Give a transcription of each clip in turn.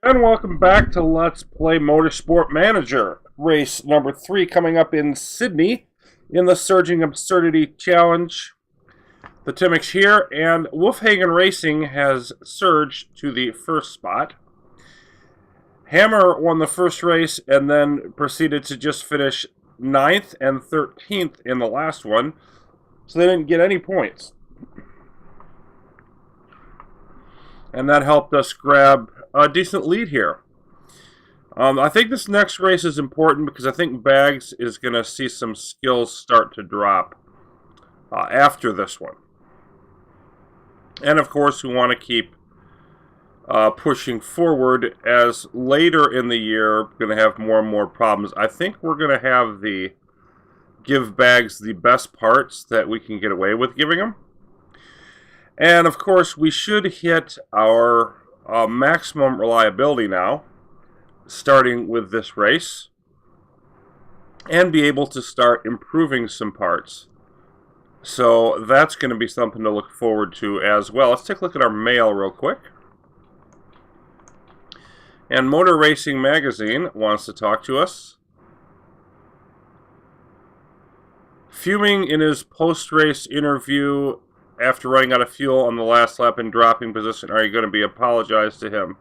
And welcome back to Let's Play Motorsport Manager. Race number 3 coming up in Sydney in the Surging Absurdity Challenge. The Timmix here, and Wolfhagen Racing has surged to the first spot. Hammer won the first race and then proceeded to just finish 9th and 13th in the last one, so they didn't get any points. And that helped us grab a decent lead here. I think this next race is important because I think Bags is going to see some skills start to drop after this one. And of course, we want to keep pushing forward, as later in the year we're going to have more and more problems. I think we're going to have the give Bags the best parts that we can get away with giving them. And of course, we should hit our maximum reliability now, starting with this race, and be able to start improving some parts. So that's going to be something to look forward to as well. Let's take a look at our mail real quick. And Motor Racing Magazine wants to talk to us. Fuming in his post-race interview after running out of fuel on the last lap and dropping position, are you going to be apologized to him?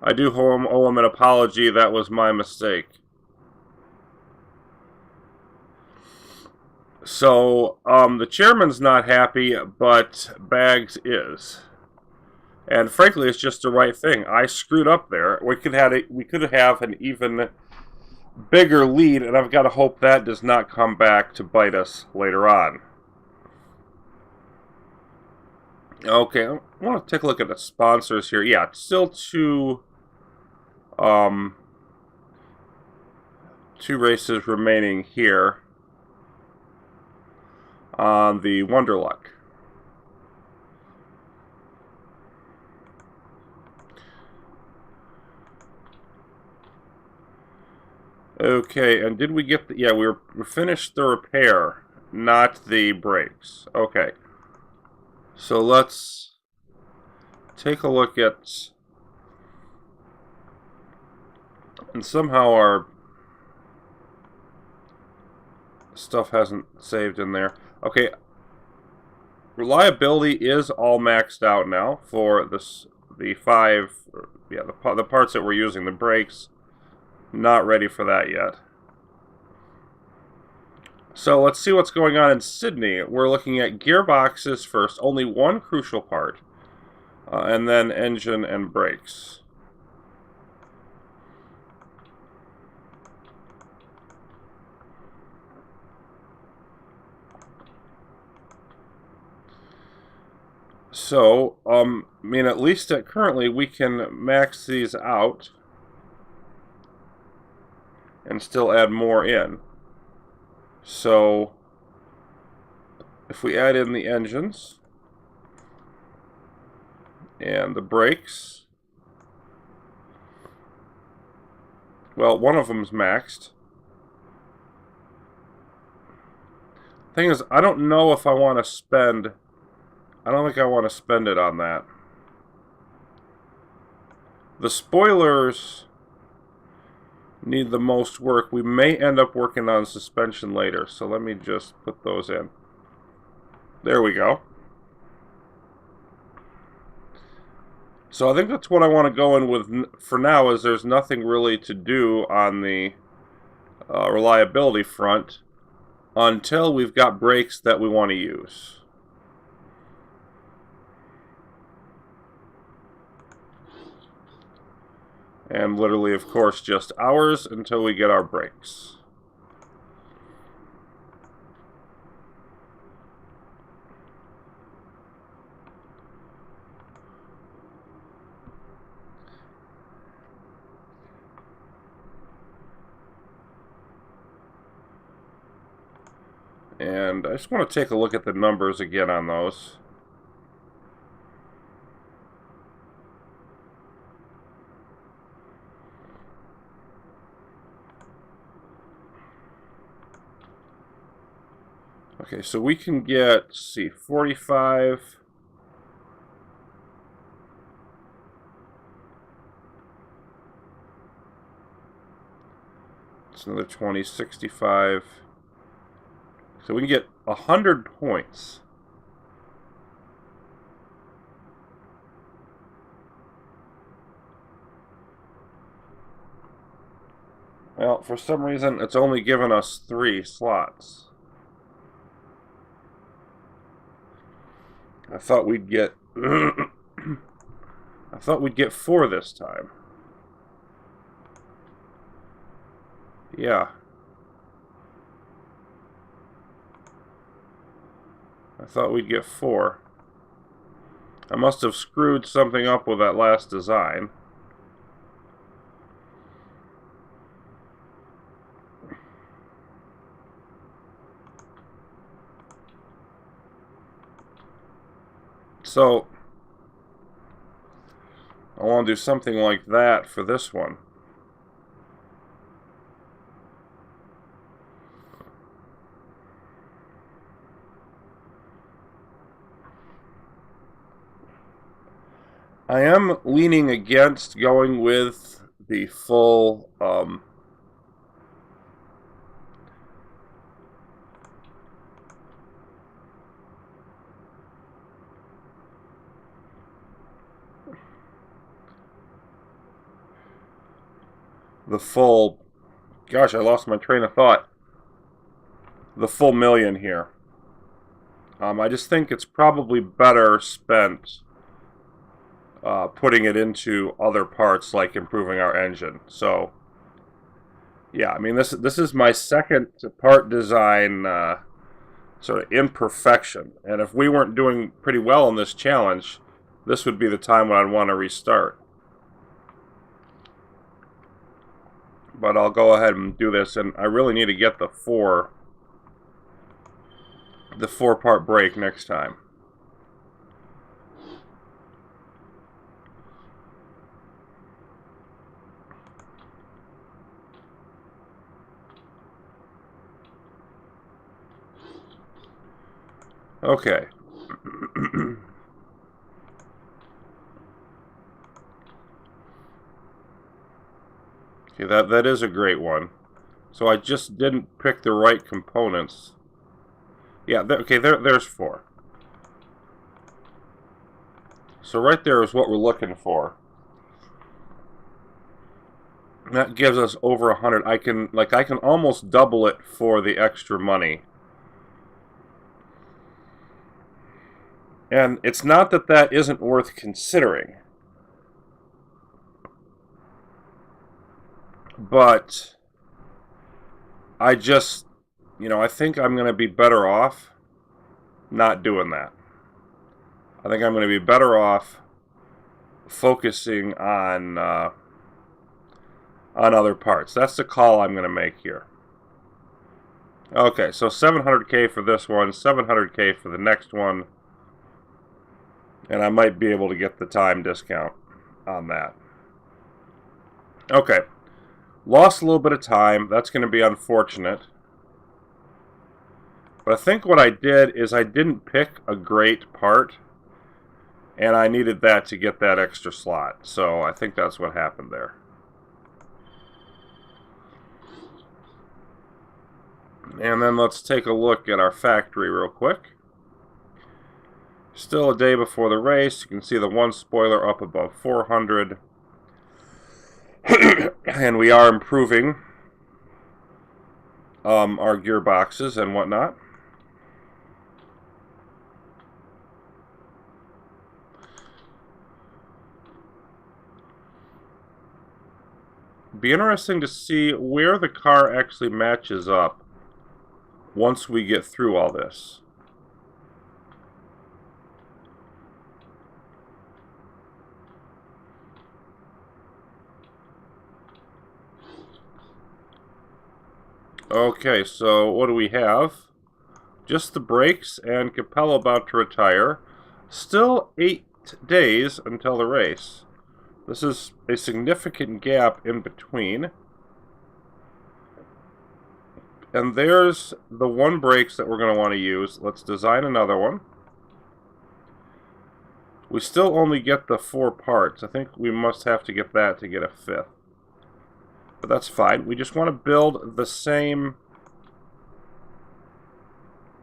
I do owe him an apology. That was my mistake. So, the chairman's not happy, but Bags is. And frankly, it's just the right thing. I screwed up there. We could have an even bigger lead, and I've got to hope that does not come back to bite us later on. Okay, I want to take a look at the sponsors here. Yeah, it's still two races remaining here on the Wonderluck. Okay, and did we get the... Yeah, we finished the repair, not the brakes. Okay. So let's take a look at... And somehow our stuff hasn't saved in there. Okay. Reliability is all maxed out now for this, the parts that we're using. The brakes, not ready for that yet. So let's see what's going on in Sydney. We're looking at gearboxes first, only one crucial part, and then engine and brakes. So, I mean, at least currently we can max these out and still add more in. So, if we add in the engines and the brakes, well, one of them's maxed. Thing is, I don't know if I want to spend... I don't think I want to spend it on that. The spoilers need the most work. We may end up working on suspension later, so let me just put those in. There we go. So I think that's what I want to go in with for now, is there's nothing really to do on the reliability front until we've got brakes that we want to use. And literally, of course, just hours until we get our brakes. And I just want to take a look at the numbers again on those. Okay, so we can get, let's see, 45, It's another 20, 65. So we can get 100 points. Well, for some reason, it's only given us 3 slots. I thought we'd get... I thought we'd get 4 this time. Yeah. I thought we'd get 4. I must have screwed something up with that last design. So, I want to do something like that for this one. I am leaning against going with the full gosh, I lost my train of thought. The full million here. I just think it's probably better spent putting it into other parts, like improving our engine. So, yeah, I mean, this is my second part design sort of imperfection. And if we weren't doing pretty well in this challenge, this would be the time when I'd want to restart. But I'll go ahead and do this, and I really need to get the 4-part brake next time. Okay. Okay, that is a great one. So I just didn't pick the right components. Yeah, okay, there's 4. So right there is what we're looking for. That gives us over 100. I can almost double it for the extra money. And it's not that that isn't worth considering. But I just, I think I'm going to be better off not doing that. I think I'm going to be better off focusing on other parts. That's the call I'm going to make here. Okay, so 700K for this one, 700K for the next one, and I might be able to get the time discount on that. Okay, lost a little bit of time. That's going to be unfortunate. But I think what I did is I didn't pick a great part, and I needed that to get that extra slot. So I think that's what happened there. And then let's take a look at our factory real quick. Still a day before the race. You can see the one spoiler up above 400. And we are improving our gearboxes and whatnot. Be interesting to see where the car actually matches up once we get through all this. Okay, so what do we have? Just the brakes and Capello about to retire. Still 8 days until the race. This is a significant gap in between. And there's the one brakes that we're going to want to use. Let's design another one. We still only get the 4 parts. I think we must have to get that to get a 5th. But that's fine. We just want to build the same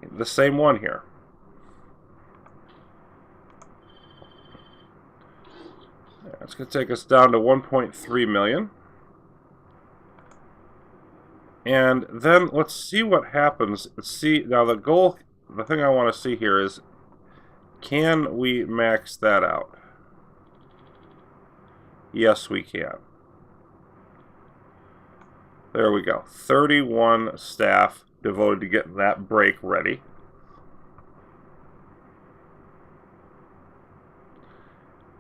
one here. It's going to take us down to 1.3 million. And then let's see what happens. Let's see, now the goal, the thing I want to see here is, can we max that out? Yes, we can. There we go. 31 staff devoted to getting that brake ready.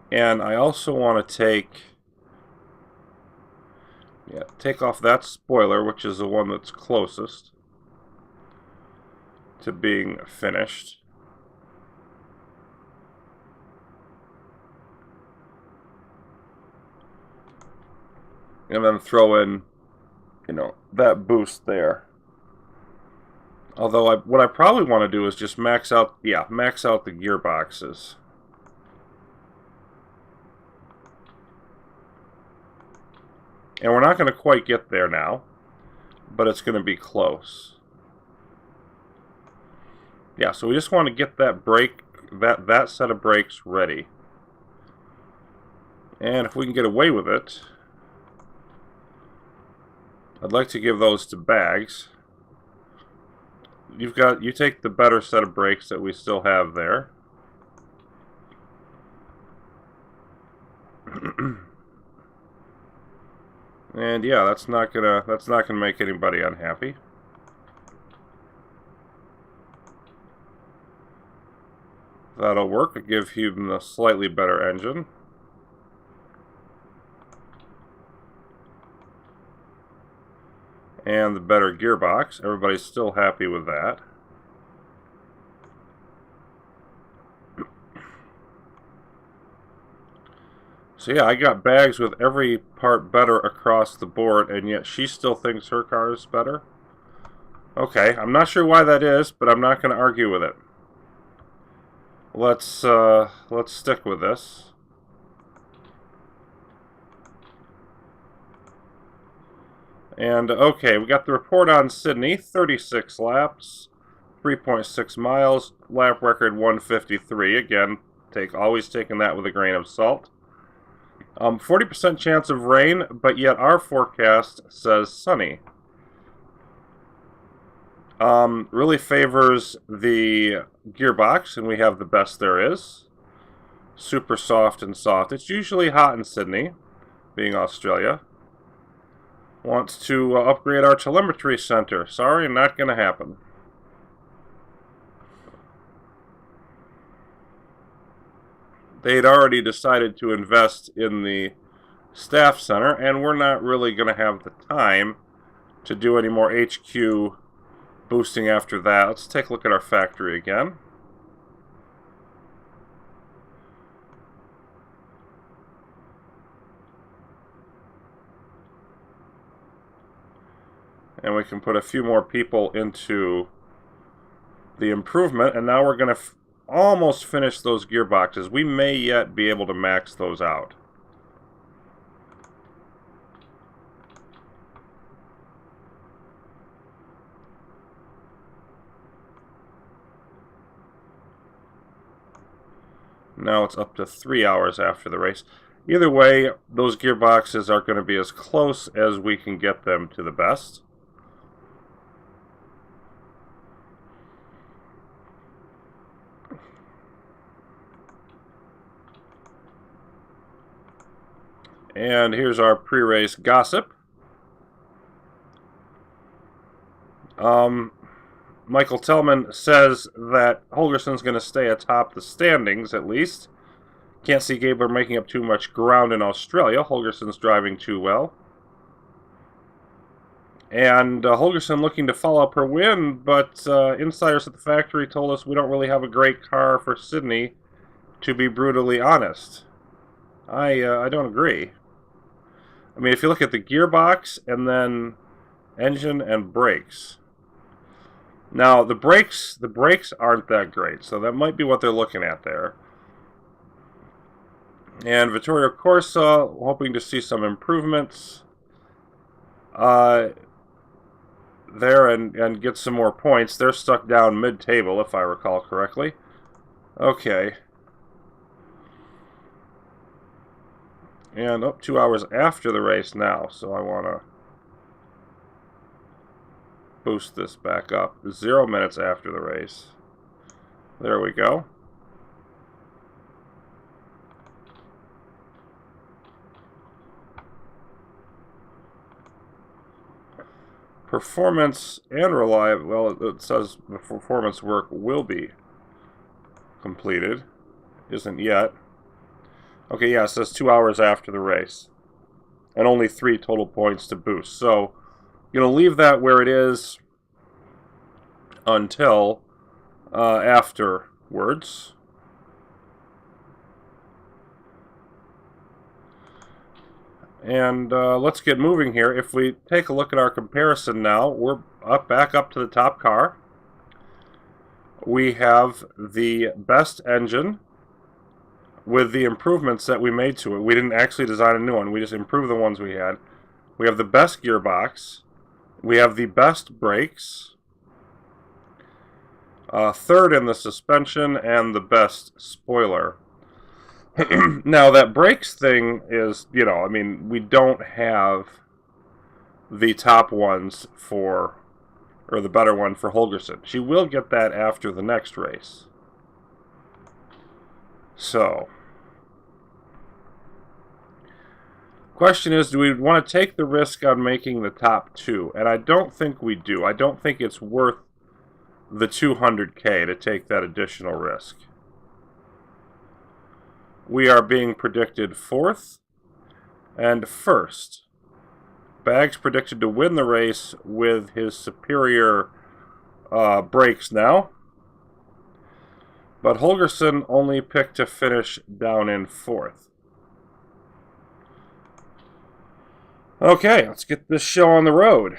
And I also want to take off that spoiler, which is the one that's closest to being finished. And then throw in, that boost there. Although what I probably want to do is just max out the gearboxes. And we're not going to quite get there now, but it's going to be close. Yeah, so we just want to get that brake, that set of brakes ready. And if we can get away with it, I'd like to give those to Bags. You take the better set of brakes that we still have there. And yeah, that's not gonna make anybody unhappy. That'll work. It'll give him a slightly better engine. And the better gearbox. Everybody's still happy with that. So yeah, I got Bags with every part better across the board, and yet she still thinks her car is better. Okay, I'm not sure why that is, but I'm not going to argue with it. Let's stick with this. And okay, we got the report on Sydney, 36 laps, 3.6 miles, lap record 153. Again, always taking that with a grain of salt. 40% chance of rain, but yet our forecast says sunny. Really favors the gearbox, and we have the best there is. Super soft and soft. It's usually hot in Sydney, being Australia. Wants to upgrade our telemetry center. Sorry, not going to happen. They'd already decided to invest in the staff center, and we're not really going to have the time to do any more HQ boosting after that. Let's take a look at our factory again. And we can put a few more people into the improvement, and now we're going to almost finish those gearboxes. We may yet be able to max those out. Now it's up to 3 hours after the race. Either way, those gearboxes are going to be as close as we can get them to the best. And here's our pre-race gossip. Michael Tellman says that Holgerson's going to stay atop the standings, at least. Can't see Gabler making up too much ground in Australia. Holgerson's driving too well. And Holgerson looking to follow up her win, but insiders at the factory told us we don't really have a great car for Sydney, to be brutally honest. I don't agree. I mean, if you look at the gearbox and then engine and brakes. Now, the brakes aren't that great, so that might be what they're looking at there. And Vittorio Corsa, hoping to see some improvements. there and get some more points. They're stuck down mid-table, if I recall correctly. Okay. And 2 hours after the race now, so I want to boost this back up. 0 minutes after the race. There we go. Performance and reliability. Well, it says the performance work will be completed. Isn't yet. Okay, yeah, it says 2 hours after the race. And only 3 total points to boost. So, leave that where it is until afterwards. And let's get moving here. If we take a look at our comparison now, we're back up to the top car. We have the best engine with the improvements that we made to it. We didn't actually design a new one. We just improved the ones we had. We have the best gearbox. We have the best brakes. Third in the suspension and the best spoiler. Now, that brakes thing is, I mean, we don't have the top ones or the better one for Holgersen. She will get that after the next race. So, question is, do we want to take the risk on making the top 2? And I don't think we do. I don't think it's worth the 200K to take that additional risk. We are being predicted 4th and 1st. Bags predicted to win the race with his superior brakes now. But Holgersen only picked to finish down in 4th. Okay, let's get this show on the road.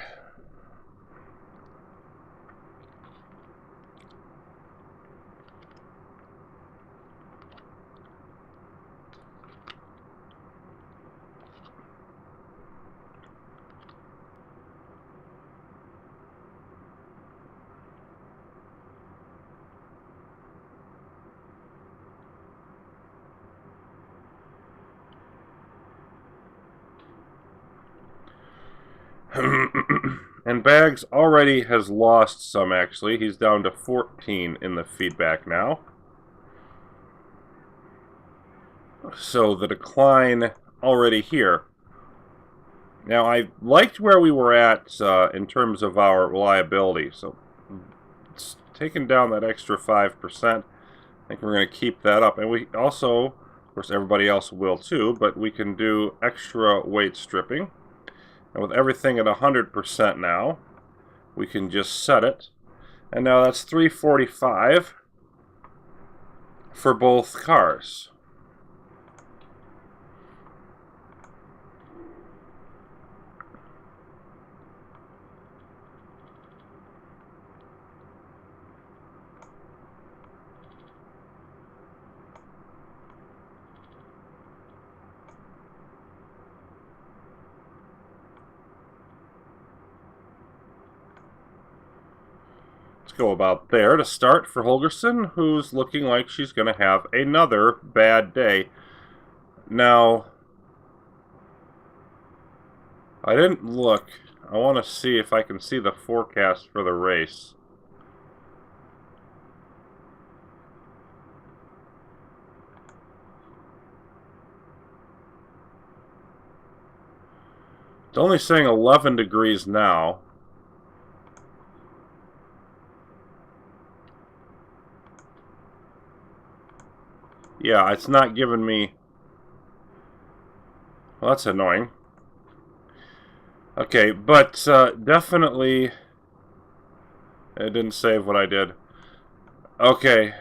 And Bags already has lost some, actually. He's down to 14 in the feedback now. So the decline already here. Now, I liked where we were at in terms of our reliability. So it's taken down that extra 5%. I think we're going to keep that up. And we also, of course, everybody else will too, but we can do extra weight stripping. And with everything at 100% now, we can just set it. And now that's 345 for both cars. Go about there to start for Holgersen, who's looking like she's going to have another bad day. Now, I didn't look. I want to see if I can see the forecast for the race. It's only saying 11 degrees now. Yeah, it's not giving me... Well, that's annoying. Okay, but definitely... It didn't save what I did. Okay.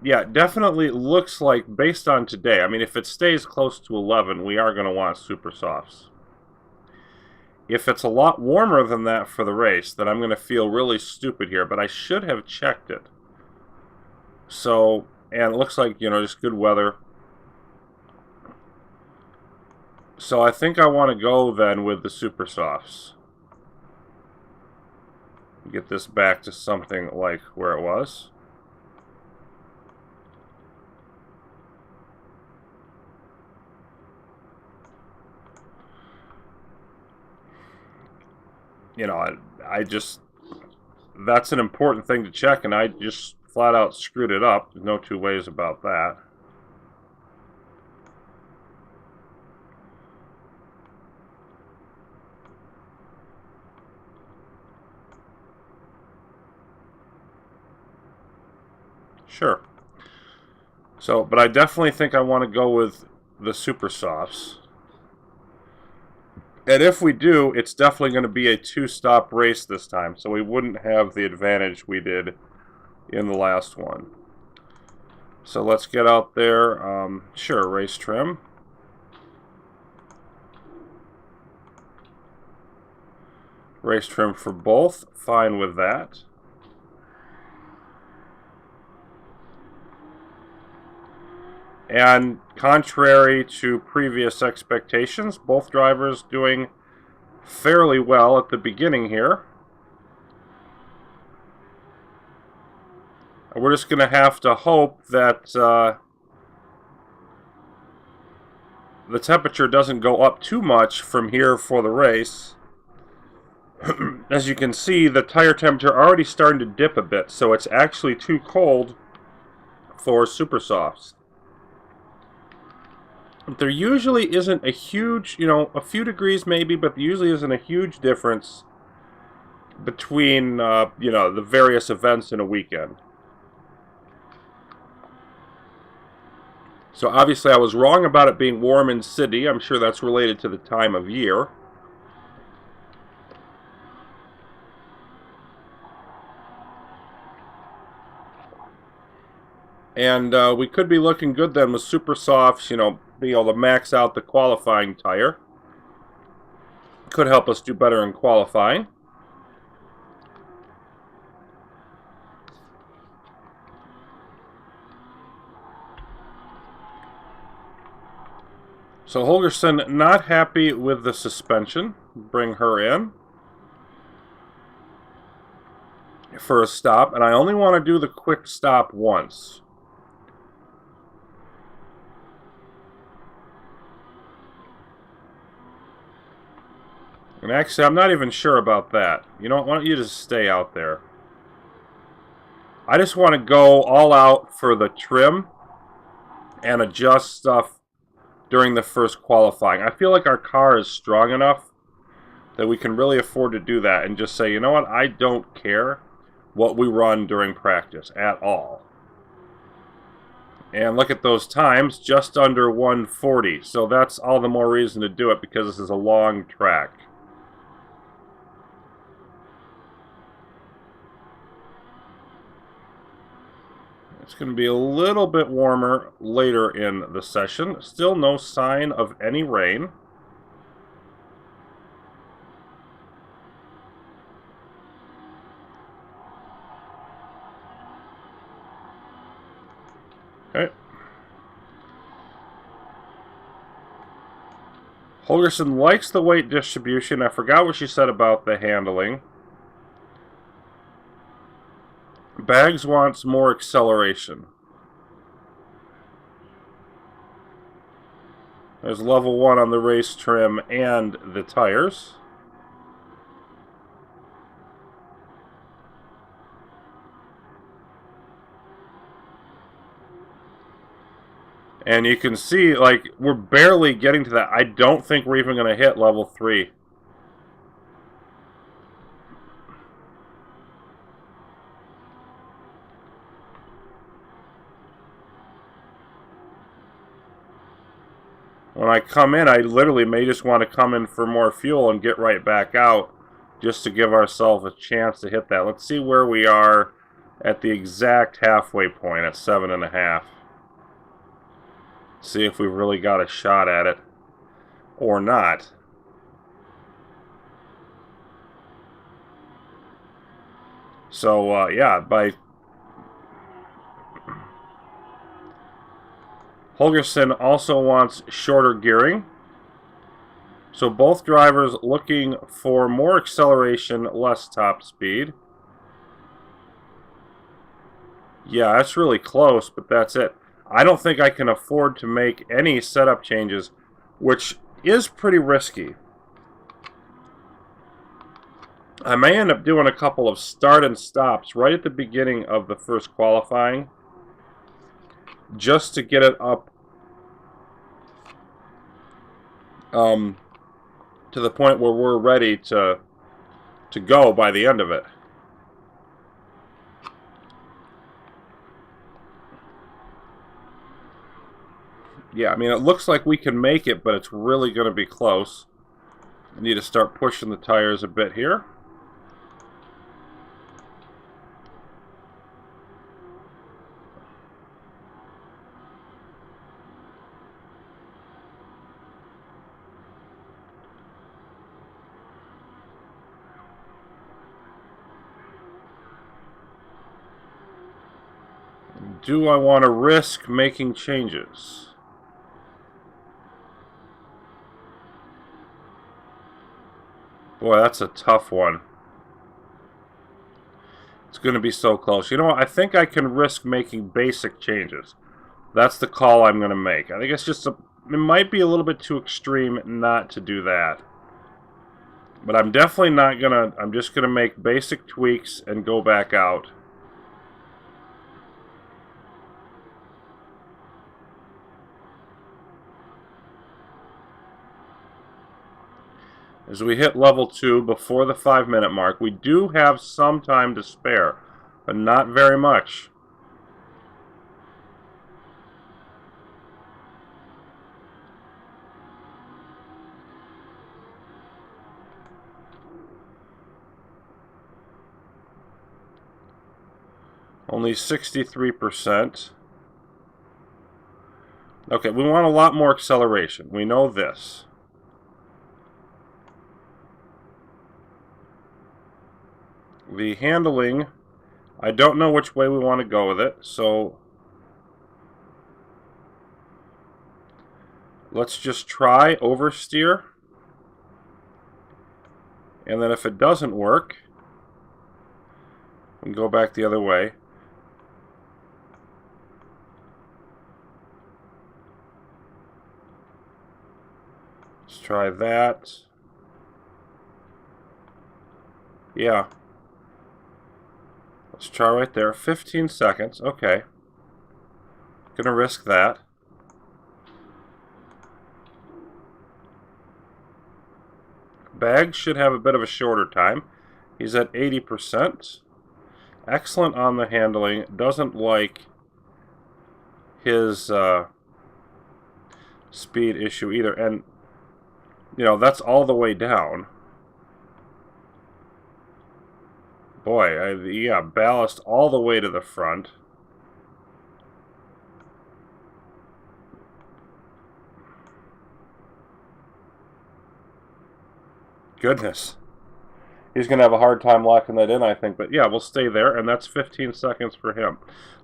Yeah, definitely looks like, based on today, I mean, if it stays close to 11, we are going to want super softs. If it's a lot warmer than that for the race, then I'm going to feel really stupid here, but I should have checked it. So... And it looks like, just good weather. So I think I want to go then with the super softs. Get this back to something like where it was. You know, I just, that's an important thing to check, and I just flat out screwed it up. There's no two ways about that. Sure. So, but I definitely think I want to go with the Super Softs. And if we do, it's definitely going to be a two-stop race this time, so we wouldn't have the advantage we did in the last one. So let's get out there. Sure, race trim. Race trim for both. Fine with that. And contrary to previous expectations, both drivers doing fairly well at the beginning here. We're just going to have to hope that the temperature doesn't go up too much from here for the race. As you can see, the tire temperature already starting to dip a bit, so it's actually too cold for Super Softs. There usually isn't a huge, you know, a few degrees maybe, but there usually isn't a huge difference between, you know, the various events in a weekend. So obviously I was wrong about it being warm in Sydney. I'm sure that's related to the time of year. And we could be looking good then with Super Softs, you know, being able to max out the qualifying tire. Could help us do better in qualifying. So Holgersson not happy with the suspension. Bring her in for a stop, and I only want to do the quick stop once. And actually, I'm not even sure about that. You know what? Why don't you just stay out there? I just want to go all out for the trim and adjust stuff during the first qualifying. I feel like our car is strong enough that we can really afford to do that and just say, you know what? I don't care what we run during practice at all. And look at those times, just under 140. So that's all the more reason to do it because this is a long track. It's going to be a little bit warmer later in the session. Still no sign of any rain. Okay. Holgersson likes the weight distribution. I forgot what she said about the handling. Bags wants more acceleration. There's level 1 on the race trim and the tires. And you can see, like, we're barely getting to that. I don't think we're even going to hit level 3. When I come in, I literally may just want to come in for more fuel and get right back out just to give ourselves a chance to hit that. Let's see where we are at the exact halfway point at 7.5. See if we've really got a shot at it or not. So, yeah, by Holgersson also wants shorter gearing. So both drivers looking for more acceleration, less top speed. Yeah, that's really close, but that's it. I don't think I can afford to make any setup changes, which is pretty risky. I may end up doing a couple of start and stops right at the beginning of the first qualifying, just to get it up to the point where we're ready to go by the end of it. Yeah, I mean, it looks like we can make it, but it's really going to be close. I need to start pushing the tires a bit here. Do I want to risk making changes? Boy, that's a tough one. It's going to be so close. You know what? I think I can risk making basic changes. That's the call I'm going to make. I think it's just it might be a little bit too extreme not to do that. But I'm definitely not going to, I'm just going to make basic tweaks and go back out. As we hit level 2 before the 5-minute mark, we do have some time to spare, but not very much. Only 63%. Okay, we want a lot more acceleration. We know this. The handling, I don't know which way we want to go with it, so let's just try oversteer. And then if it doesn't work, we can go back the other way. Let's try that. Yeah. Let's try right there. 15 seconds. Okay. Gonna risk that. Bag should have a bit of a shorter time. He's at 80%. Excellent on the handling. Doesn't like his speed issue either. And, you know, that's all the way down. Boy, yeah, ballast all the way to the front. Goodness. He's going to have a hard time locking that in, I think. But yeah, we'll stay there, and that's 15 seconds for him.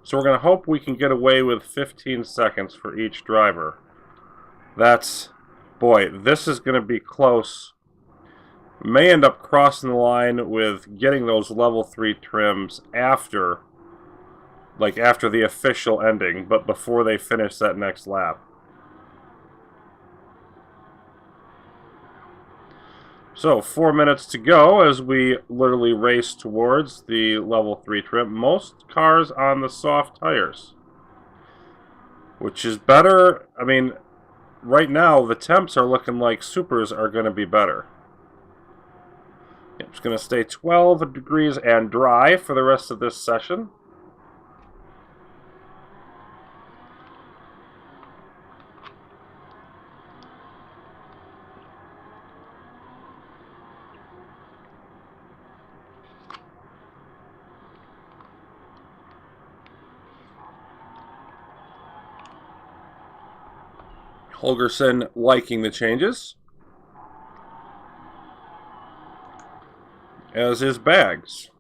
So we're going to hope we can get away with 15 seconds for each driver. That's, boy, this is going to be close. May end up crossing the line with getting those level 3 trims after, like after the official ending, but before they finish that next lap. So 4 minutes to go as we literally race towards the level 3 trim. Most cars on the soft tires, which is better. I mean, right now the temps are looking like supers are going to be better. It's going to stay 12 degrees and dry for the rest of this session. Holgerson liking the changes, as is Bags.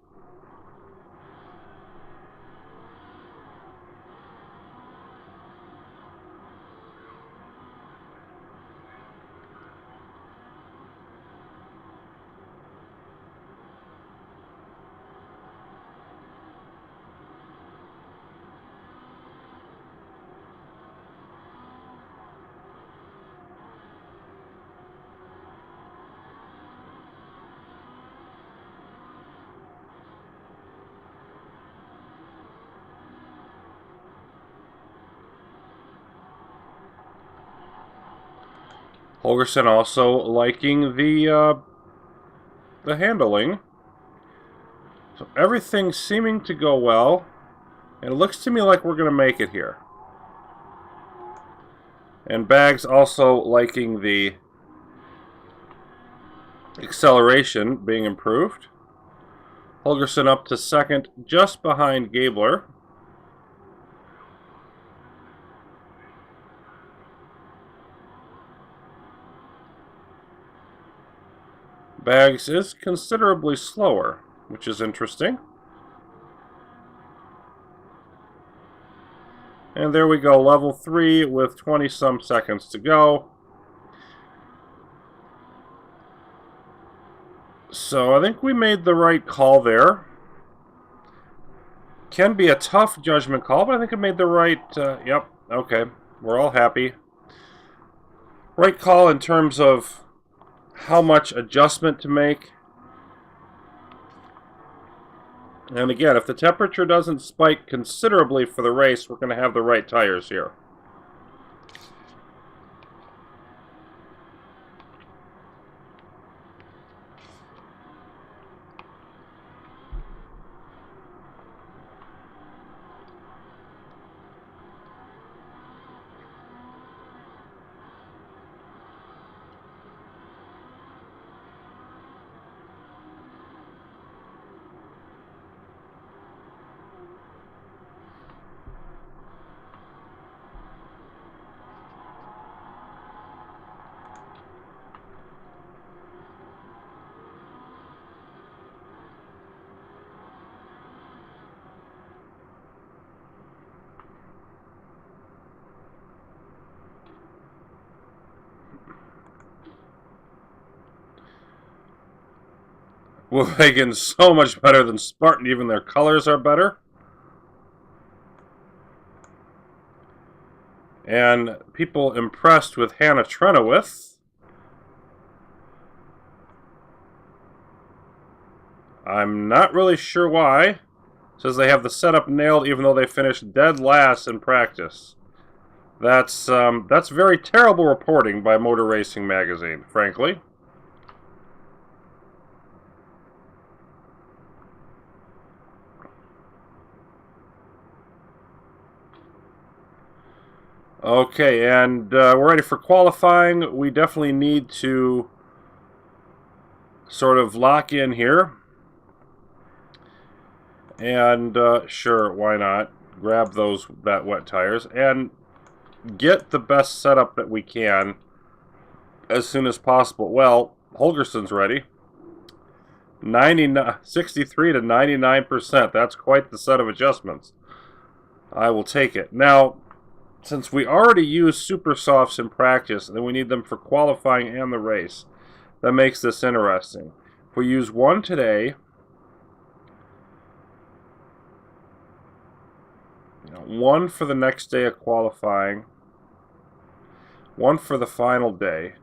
Holgerson also liking the handling. So everything's seeming to go well. And it looks to me like we're going to make it here. And Bags also liking the acceleration being improved. Holgerson up to second, just behind Gabler. Bags is considerably slower, which is interesting. And there we go, level 3 with 20-some seconds to go. So I think we made the right call there. Can be a tough judgment call, but I think I made the right... yep, okay, we're all happy. Right call in terms of how much adjustment to make. And again, if the temperature doesn't spike considerably for the race, we're going to have the right tires here. Wolfhagen's so much better than Spartan, even their colors are better. And people impressed with Hannah Trenowith. I'm not really sure why. Says they have the setup nailed even though they finished dead last in practice. That's very terrible reporting by Motor Racing Magazine, frankly. Okay, and we're ready for qualifying. We definitely need to sort of lock in here. And sure, why not? Grab that wet tires and get the best setup that we can as soon as possible. Well, Holgerson's ready. 63 to 99%. That's quite the set of adjustments. I will take it. Now, since we already use super softs in practice, and we need them for qualifying and the race, that makes this interesting. If we use one today, one for the next day of qualifying, one for the final day.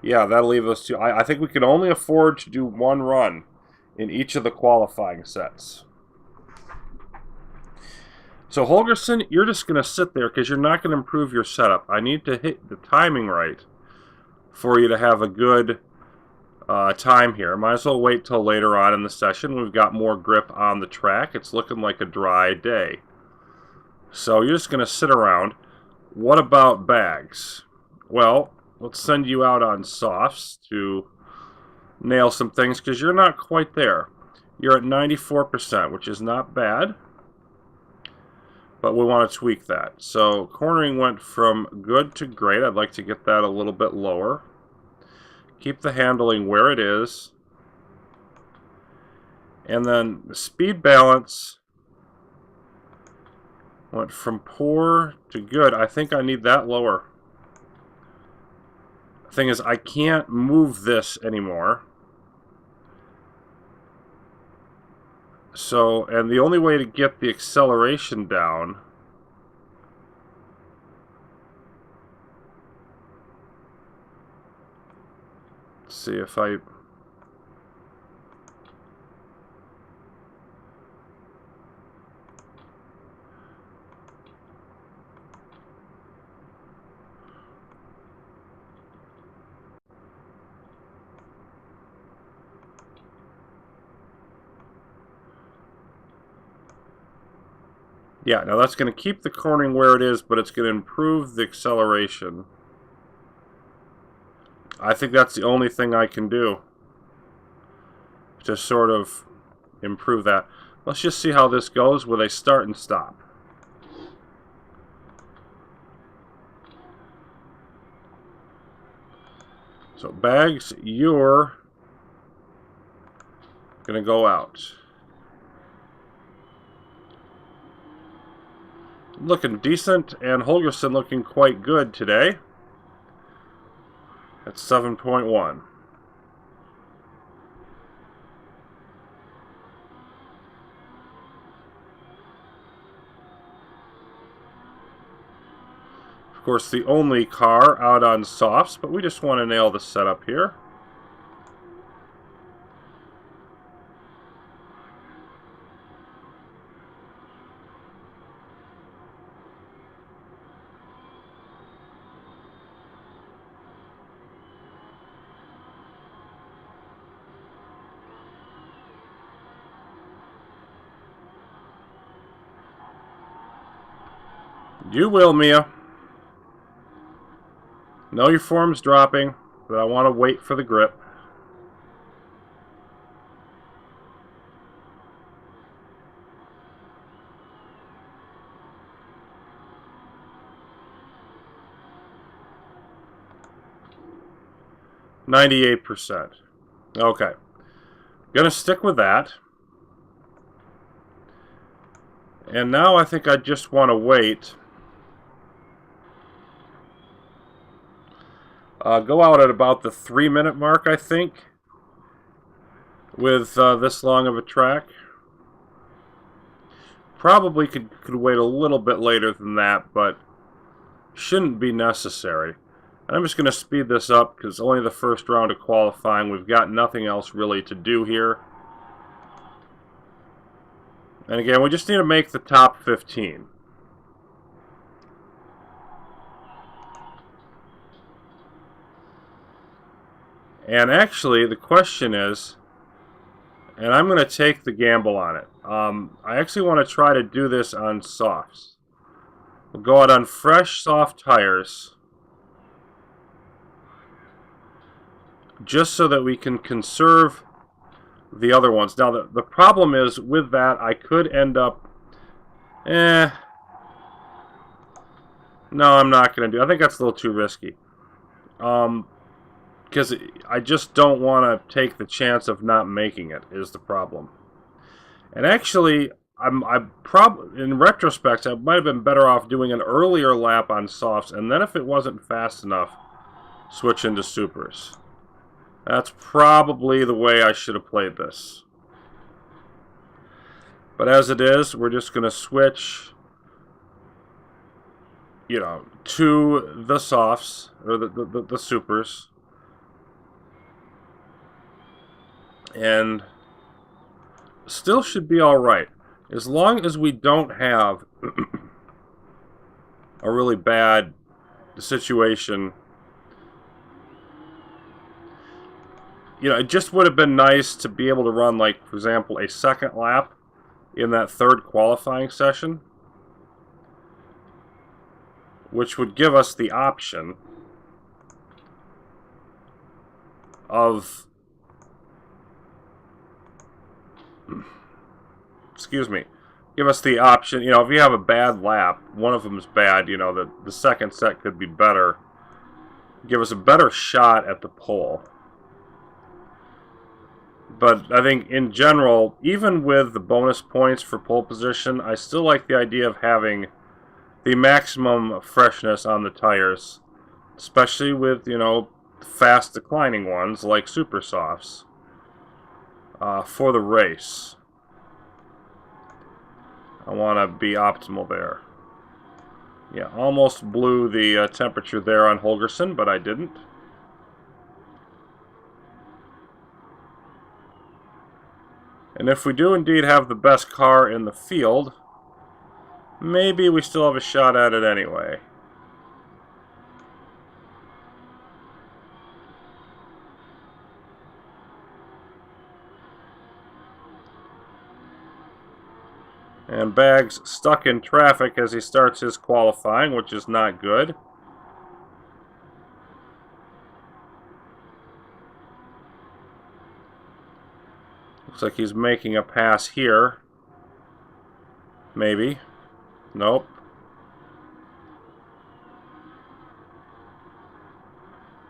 Yeah, that'll leave us two. I think we can only afford to do one run in each of the qualifying sets. So Holgerson, you're just going to sit there because you're not going to improve your setup. I need to hit the timing right for you to have a good time here. Might as well wait till later on in the session. We've got more grip on the track. It's looking like a dry day. So you're just going to sit around. What about Bags? Well, let's send you out on softs to nail some things because you're not quite there. You're at 94%, which is not bad. But we want to tweak that. So cornering went from good to great. I'd like to get that a little bit lower. Keep the handling where it is. And then the speed balance went from poor to good. I think I need that lower. The thing is, I can't move this anymore. So, and the only way to get the acceleration down see if I Yeah, now that's going to keep the cornering where it is, but it's going to improve the acceleration. I think that's the only thing I can do to sort of improve that. Let's just see how this goes with a start and stop. So, Bags, you're going to go out. Looking decent, and Holgerson looking quite good today. At 7.1. Of course, the only car out on softs, but we just want to nail the setup here. You will, Mia. Know your form's dropping, but I want to wait for the grip. %. Okay. Gonna stick with that. And now I think I just want to wait. Go out at about the 3-minute mark, I think, with this long of a track. Probably could wait a little bit later than that, but shouldn't be necessary. And I'm just going to speed this up because only the first round of qualifying. We've got nothing else really to do here. And again, we just need to make the top 15. And actually, the question is, and I'm going to take the gamble on it. I actually want to try to do this on softs. We'll go out on fresh, soft tires, just so that we can conserve the other ones. Now, the problem is, with that, I could end up... No, I'm not going to do. I think that's a little too risky. Because I just don't want to take the chance of not making it, is the problem. And actually, in retrospect, I might have been better off doing an earlier lap on softs, and then if it wasn't fast enough, switch into supers. That's probably the way I should have played this. But as it is, we're just going to switch, to the softs, or the supers. And still should be alright. As long as we don't have a really bad situation. It just would have been nice to be able to run, like, for example, a second lap in that third qualifying session, which would give us the option of, give us the option, if you have a bad lap, one of them is bad, the second set could be better, give us a better shot at the pole. But I think in general, even with the bonus points for pole position, I still like the idea of having the maximum freshness on the tires, especially with, fast declining ones like super softs for the race. I want to be optimal there. Yeah, almost blew the temperature there on Holgerson, but I didn't. And if we do indeed have the best car in the field, maybe we still have a shot at it anyway. And Bags stuck in traffic as he starts his qualifying, which is not good. Looks like he's making a pass here. Maybe. Nope.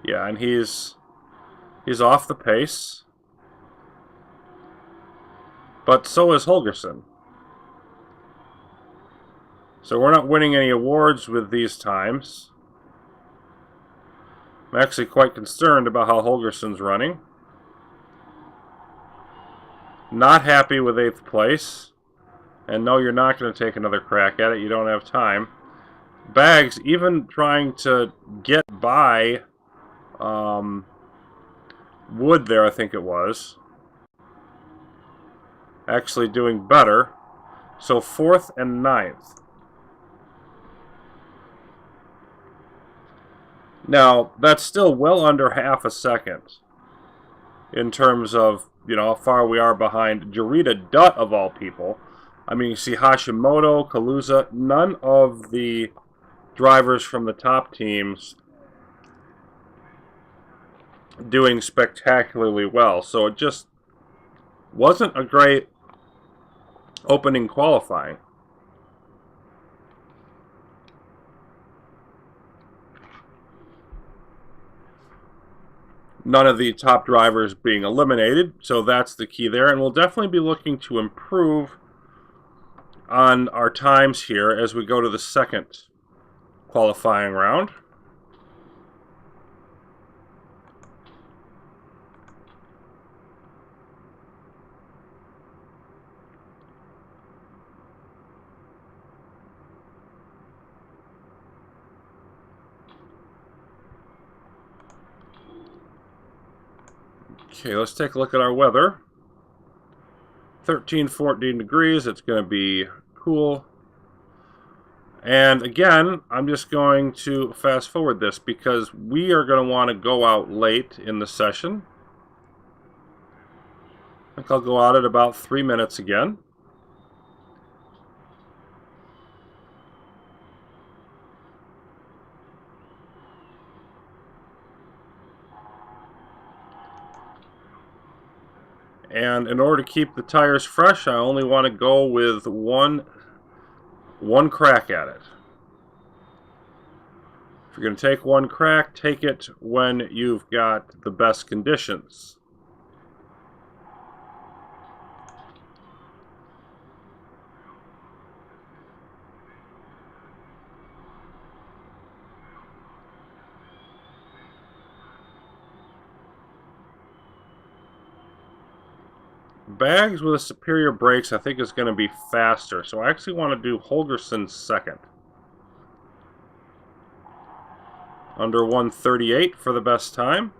Yeah, and he's off the pace. But so is Holgersen. So we're not winning any awards with these times. I'm actually quite concerned about how Holgersen's running. Not happy with 8th place. And no, you're not going to take another crack at it. You don't have time. Bags even trying to get by Wood there, I think it was. Actually doing better. So 4th and 9th. Now, that's still well under half a second in terms of, you know, how far we are behind Jarita Dutt, of all people. I mean, you see Hashimoto, Kaluza, none of the drivers from the top teams doing spectacularly well. So it just wasn't a great opening qualifying. None of the top drivers being eliminated, so that's the key there. And we'll definitely be looking to improve on our times here as we go to the second qualifying round. Okay, let's take a look at our weather. 13, 14 degrees. It's going to be cool. And again, I'm just going to fast forward this because we are going to want to go out late in the session. I think I'll go out at about 3 minutes again. And in order to keep the tires fresh, I only want to go with one crack at it. If you're going to take one crack, take it when you've got the best conditions. Bags with a superior brakes, I think, is going to be faster. So I actually want to do Holgersen second. Under 1:38 for the best time.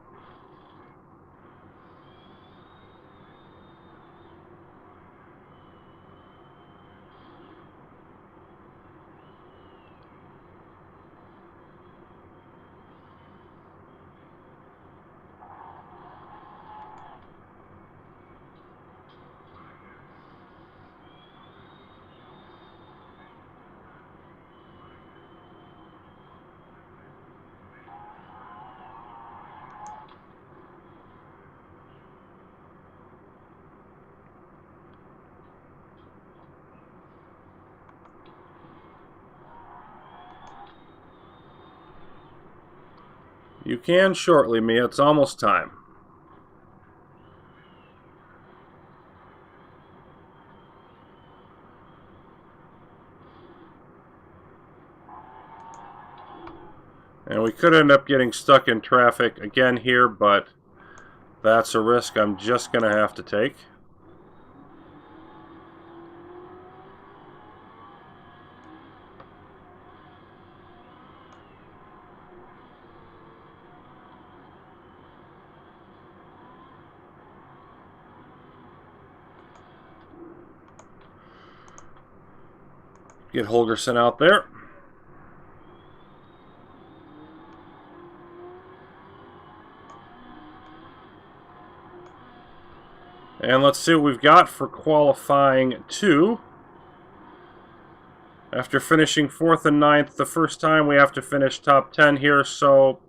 You can shortly, Mia. It's almost time. And we could end up getting stuck in traffic again here, but that's a risk I'm just going to have to take. Get Holgersen out there. And let's see what we've got for qualifying 2. After finishing 4th and 9th the first time, we have to finish top 10 here, so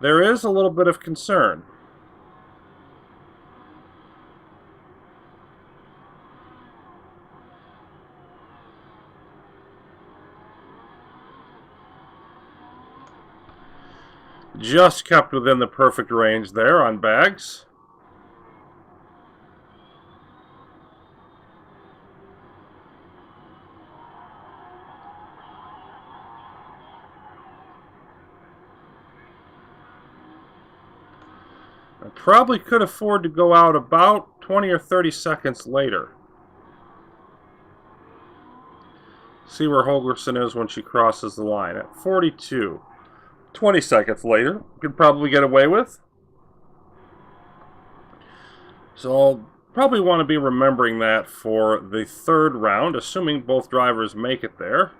there is a little bit of concern. Just kept within the perfect range there on bags. I probably could afford to go out about 20 or 30 seconds later. See where Holgerson is when she crosses the line at 42. 20 seconds later, could probably get away with. So I'll probably want to be remembering that for the third round, assuming both drivers make it there,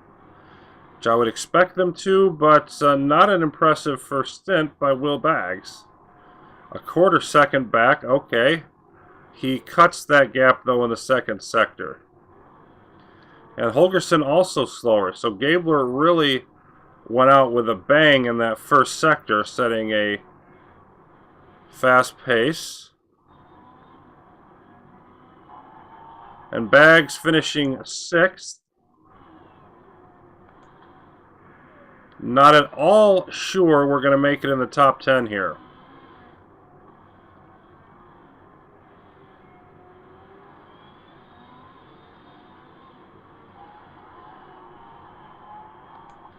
which I would expect them to, but not an impressive first stint by Will Baggs. A quarter second back, okay. He cuts that gap, though, in the second sector. And Holgerson also slower, so Gabler really went out with a bang in that first sector, setting a fast pace. And Baggs finishing 6th. Not at all sure we're going to make it in the top 10 here.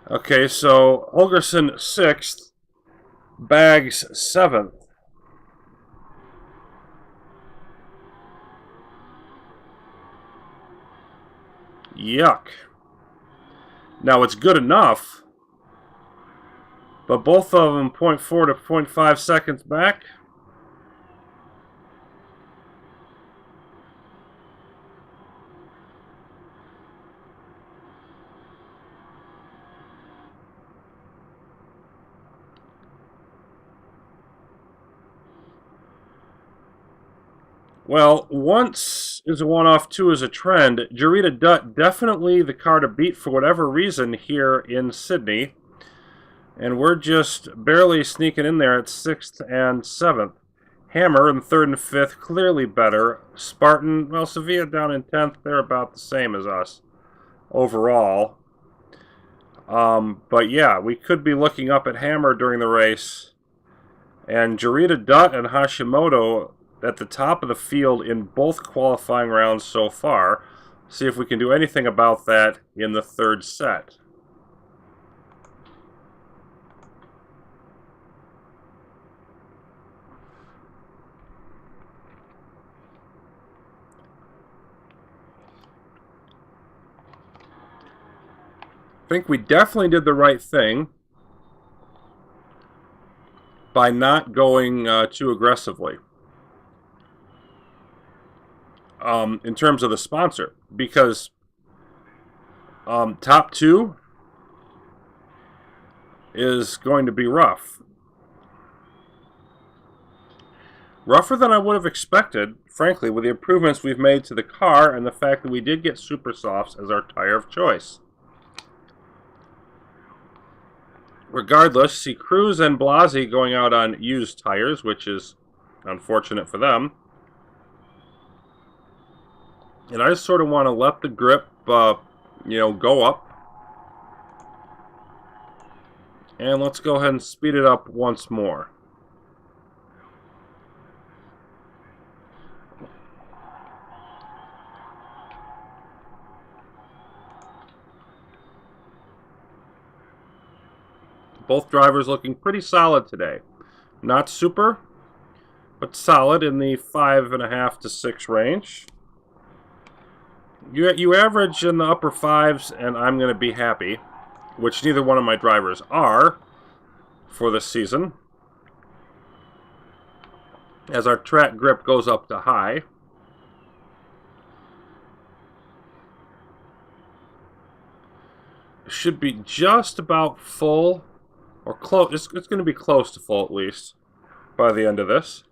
Okay, so Holgerson 6th, Baggs 7th. Yuck. Now it's good enough, but both of them 0.4 to 0.5 seconds back. Well, once is a one-off, two is a trend. Jarita Dutt definitely the car to beat for whatever reason here in Sydney. And we're just barely sneaking in there at 6th and 7th. Hammer in 3rd and 5th, clearly better. Spartan, well, Sevilla down in 10th. They're about the same as us overall. But yeah, we could be looking up at Hammer during the race. And Jarita Dutt and Hashimoto at the top of the field in both qualifying rounds so far. See if we can do anything about that in the third set. I think we definitely did the right thing by not going too aggressively in terms of the sponsor, because top 2 is going to be rough. Rougher than I would have expected, frankly, with the improvements we've made to the car and the fact that we did get Super Softs as our tire of choice. Regardless, see Cruz and Blasi going out on used tires, which is unfortunate for them. And I just sort of want to let the grip, go up. And let's go ahead and speed it up once more. Both drivers looking pretty solid today. Not super, but solid in the 5.5 to 6 range. You average in the upper 5s, and I'm going to be happy, which neither one of my drivers are for this season, as our track grip goes up to high. Should be just about full, or close. It's going to be close to full at least by the end of this.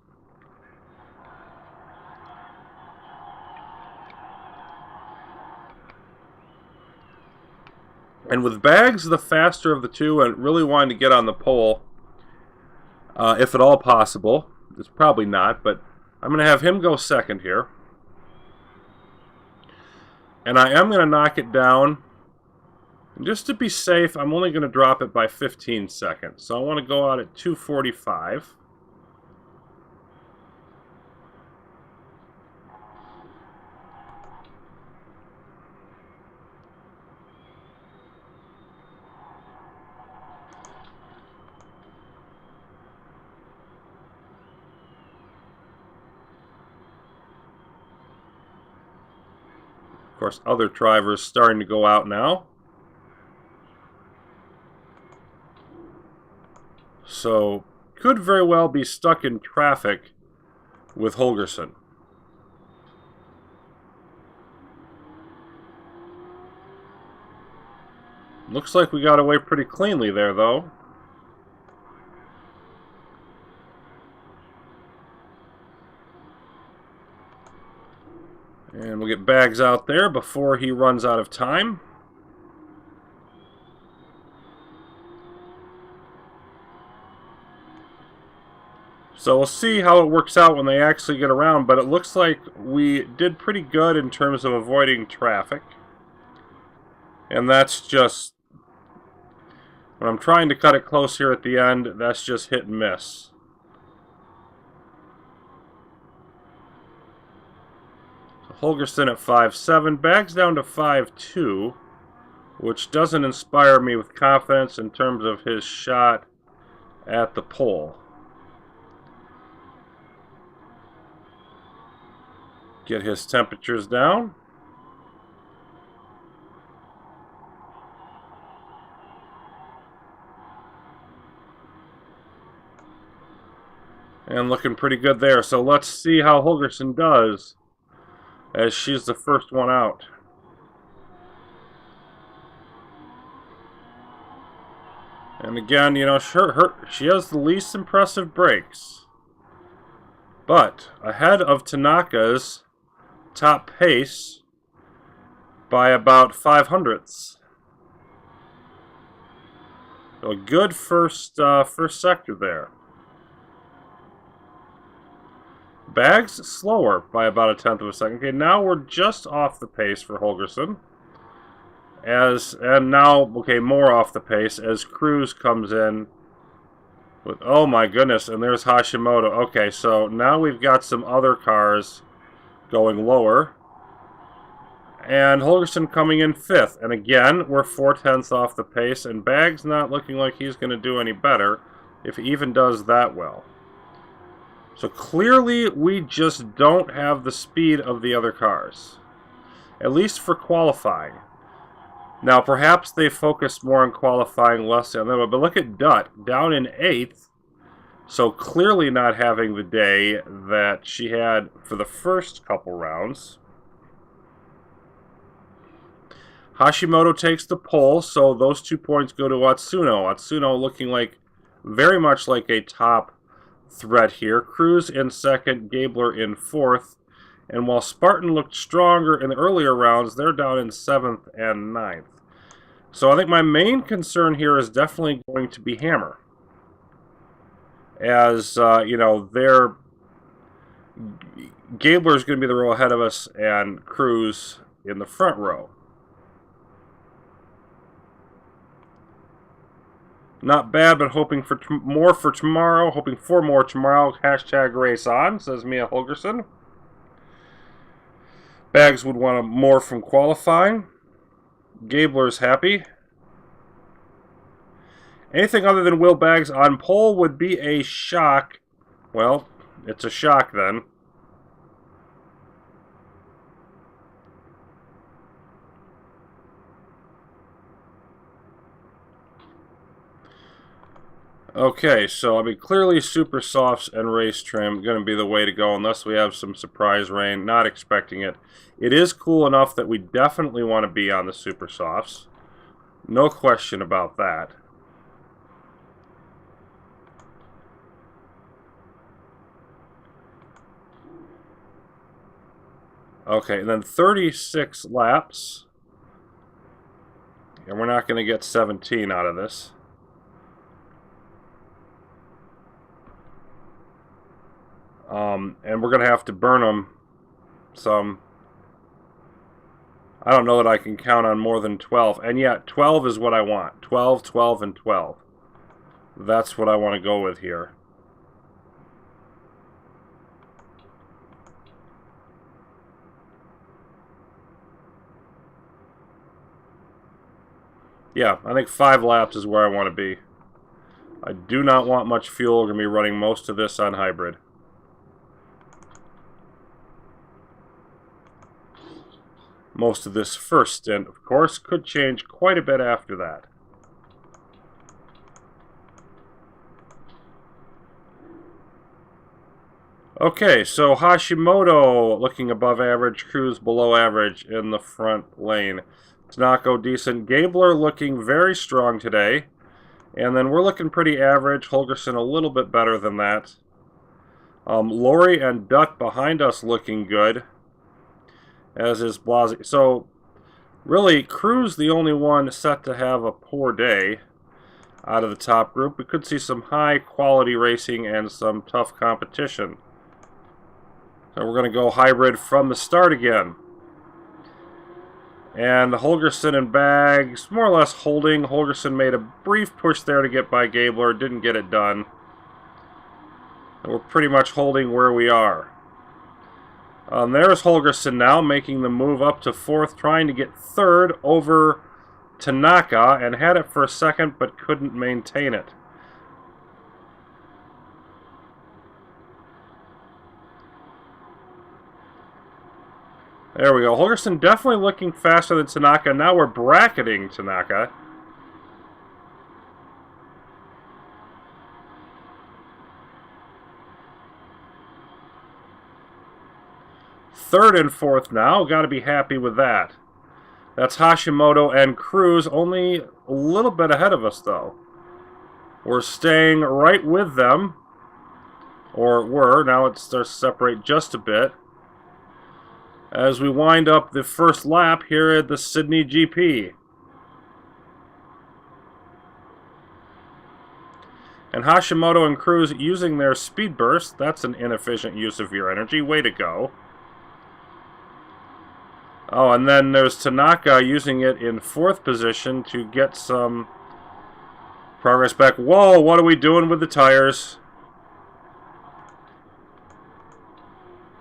And with Bags the faster of the two and really wanting to get on the pole, if at all possible, it's probably not, but I'm going to have him go second here. And I am going to knock it down. And just to be safe, I'm only going to drop it by 15 seconds. So I want to go out at 2:45. Of course, other drivers starting to go out now. So, could very well be stuck in traffic with Holgersen. Looks like we got away pretty cleanly there, though. And we'll get Bags out there before he runs out of time. So we'll see how it works out when they actually get around, but it looks like we did pretty good in terms of avoiding traffic. And that's just, when I'm trying to cut it close here at the end, that's just hit and miss. So Holgersen at 5.7, Bags down to 5.2, which doesn't inspire me with confidence in terms of his shot at the pole. Get his temperatures down. And looking pretty good there. So let's see how Holgersen does as she's the first one out. And again, you know, she has the least impressive brakes. But ahead of Tanaka's top pace by about 0.05. So a good first sector there. Bags slower by about 1/10 of a second. Okay, now we're just off the pace for Holgersen. And now, okay, more off the pace as Cruz comes in with, oh my goodness, and there's Hashimoto. Okay, so now we've got some other cars going lower. And Holgersen coming in 5th. And again, we're 0.4 off the pace, and Bags not looking like he's going to do any better, if he even does that well. So clearly, we just don't have the speed of the other cars. At least for qualifying. Now, perhaps they focused more on qualifying, less on that. But look at Dutt, down in 8th. So clearly not having the day that she had for the first couple rounds. Hashimoto takes the pole, so those 2 points go to Atsuno. Atsuno looking like very much like a top threat here. Cruz in 2nd, Gabler in 4th. And while Spartan looked stronger in the earlier rounds, they're down in 7th and 9th. So I think my main concern here is definitely going to be Hammer. As, you know, Gabler is going to be the row ahead of us, and Cruz in the front row. Not bad, but hoping for more for tomorrow. Hoping for more tomorrow. Hashtag race on, says Mia Holgersen. Bags would want more from qualifying. Gabler's happy. Anything other than Will Bags on pole would be a shock. Well, it's a shock then. Okay, so I mean, clearly super softs and race trim going to be the way to go unless we have some surprise rain. Not expecting it. It is cool enough that we definitely want to be on the super softs. No question about that. Okay, and then 36 laps. And we're not going to get 17 out of this. And we're going to have to burn them some. I don't know that I can count on more than 12. And yet, 12 is what I want. 12, 12, and 12. That's what I want to go with here. Yeah, I think 5 laps is where I want to be. I do not want much fuel. We're going to be running most of this on hybrid. Most of this first stint, of course, could change quite a bit after that. Okay, so Hashimoto looking above average, Cruz below average in the front lane. Tanaka decent. Gabler looking very strong today. And then we're looking pretty average. Holgerson a little bit better than that. Lori and Dutt behind us looking good. As is Blasi. So, really, Cruz the only one set to have a poor day out of the top group. We could see some high-quality racing and some tough competition. So we're going to go hybrid from the start again. And Holgerson and Baggs more or less holding. Holgerson made a brief push there to get by Gabler. Didn't get it done. And we're pretty much holding where we are. There's Holgerson now making the move up to 4th, trying to get 3rd over Tanaka, and had it for a second but couldn't maintain it. There we go. Holgerson definitely looking faster than Tanaka. Now we're bracketing Tanaka. Third and 4th now. Got to be happy with that. That's Hashimoto and Cruz, only a little bit ahead of us, though. We're staying right with them. Or were. Now it starts to separate just a bit. As we wind up the first lap here at the Sydney GP. And Hashimoto and Cruz using their speed burst. That's an inefficient use of your energy. Way to go. Oh, and then there's Tanaka using it in 4th position to get some progress back. Whoa, what are we doing with the tires?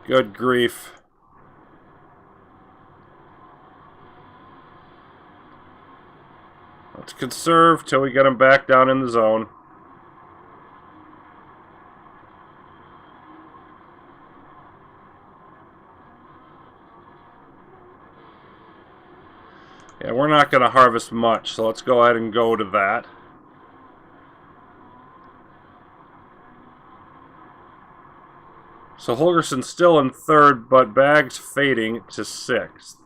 Good grief. Let's conserve till we get them back down in the zone. Yeah, we're not going to harvest much, so let's go ahead and go to that. So Holgerson's still in 3rd, but Baggs fading to 6th.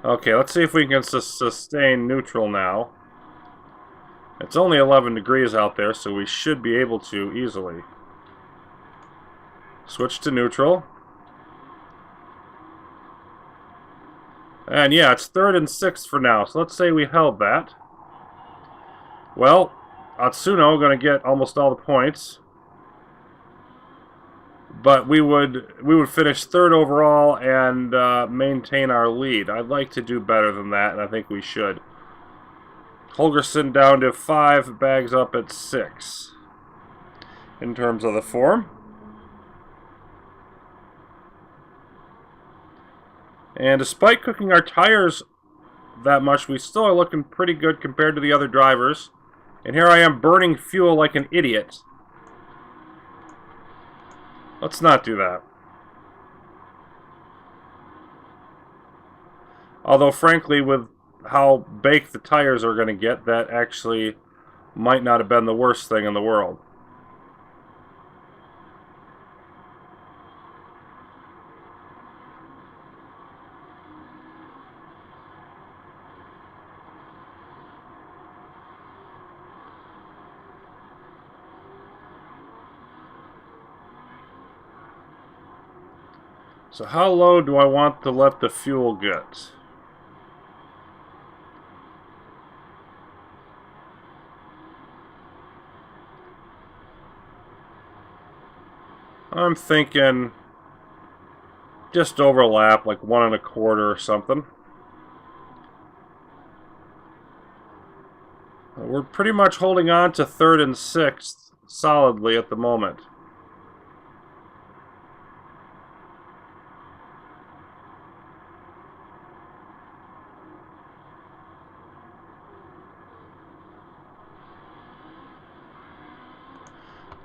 Okay, let's see if we can sustain neutral now. It's only 11 degrees out there, so we should be able to easily. Switch to neutral. And yeah, it's 3rd and 6th for now, so let's say we held that. Well, Atsuno going to get almost all the points. But we would finish 3rd overall and maintain our lead. I'd like to do better than that, and I think we should. Holgerson down to 5, Baggs up at 6 in terms of the form. And despite cooking our tires that much, we still are looking pretty good compared to the other drivers. And here I am burning fuel like an idiot. Let's not do that. Although, frankly, with how baked the tires are going to get, that actually might not have been the worst thing in the world. So how low do I want to let the fuel get? I'm thinking just overlap, like 1.25 or something. We're pretty much holding on to 3rd and 6th solidly at the moment.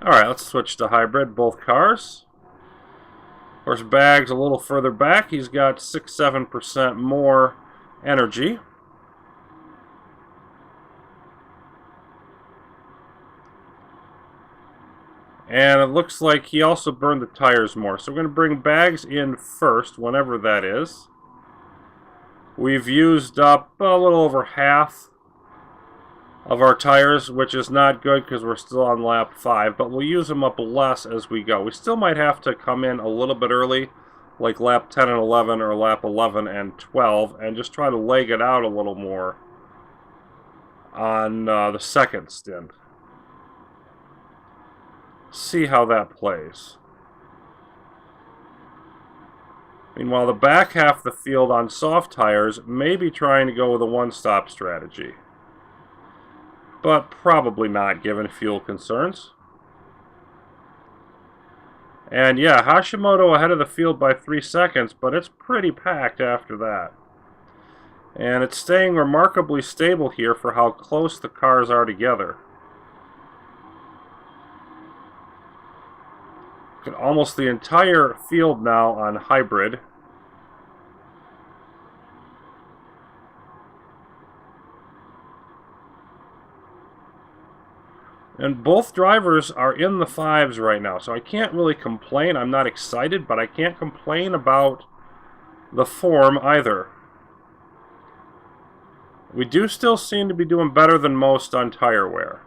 Alright, let's switch to hybrid, both cars. Of course, Bag's a little further back. He's got 6-7% more energy. And it looks like he also burned the tires more. So we're going to bring Bags in first, whenever that is. We've used up a little over half of our tires, which is not good because we're still on lap 5, but we'll use them up less as we go. We still might have to come in a little bit early, like lap 10 and 11 or lap 11 and 12, and just try to leg it out a little more on the second stint. See how that plays. Meanwhile, the back half of the field on soft tires may be trying to go with a one-stop strategy, but probably not given fuel concerns. And yeah, Hashimoto ahead of the field by 3 seconds, but it's pretty packed after that. And it's staying remarkably stable here for how close the cars are together. Almost the entire field now on hybrid. And both drivers are in the 5s right now, so I can't really complain. I'm not excited, but I can't complain about the form either. We do still seem to be doing better than most on tire wear.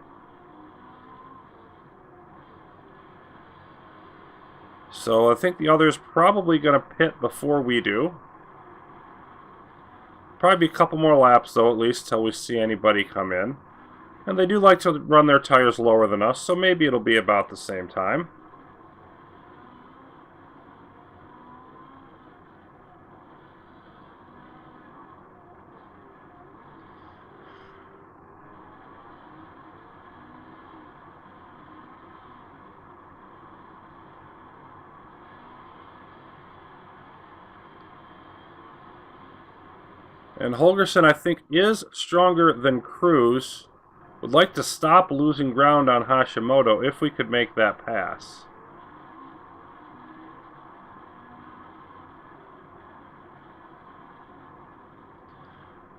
So I think the other's probably going to pit before we do. Probably be a couple more laps, though, at least, till we see anybody come in. And they do like to run their tires lower than us, so maybe it'll be about the same time. And Holgerson, I think, is stronger than Cruz. Would like to stop losing ground on Hashimoto if we could make that pass.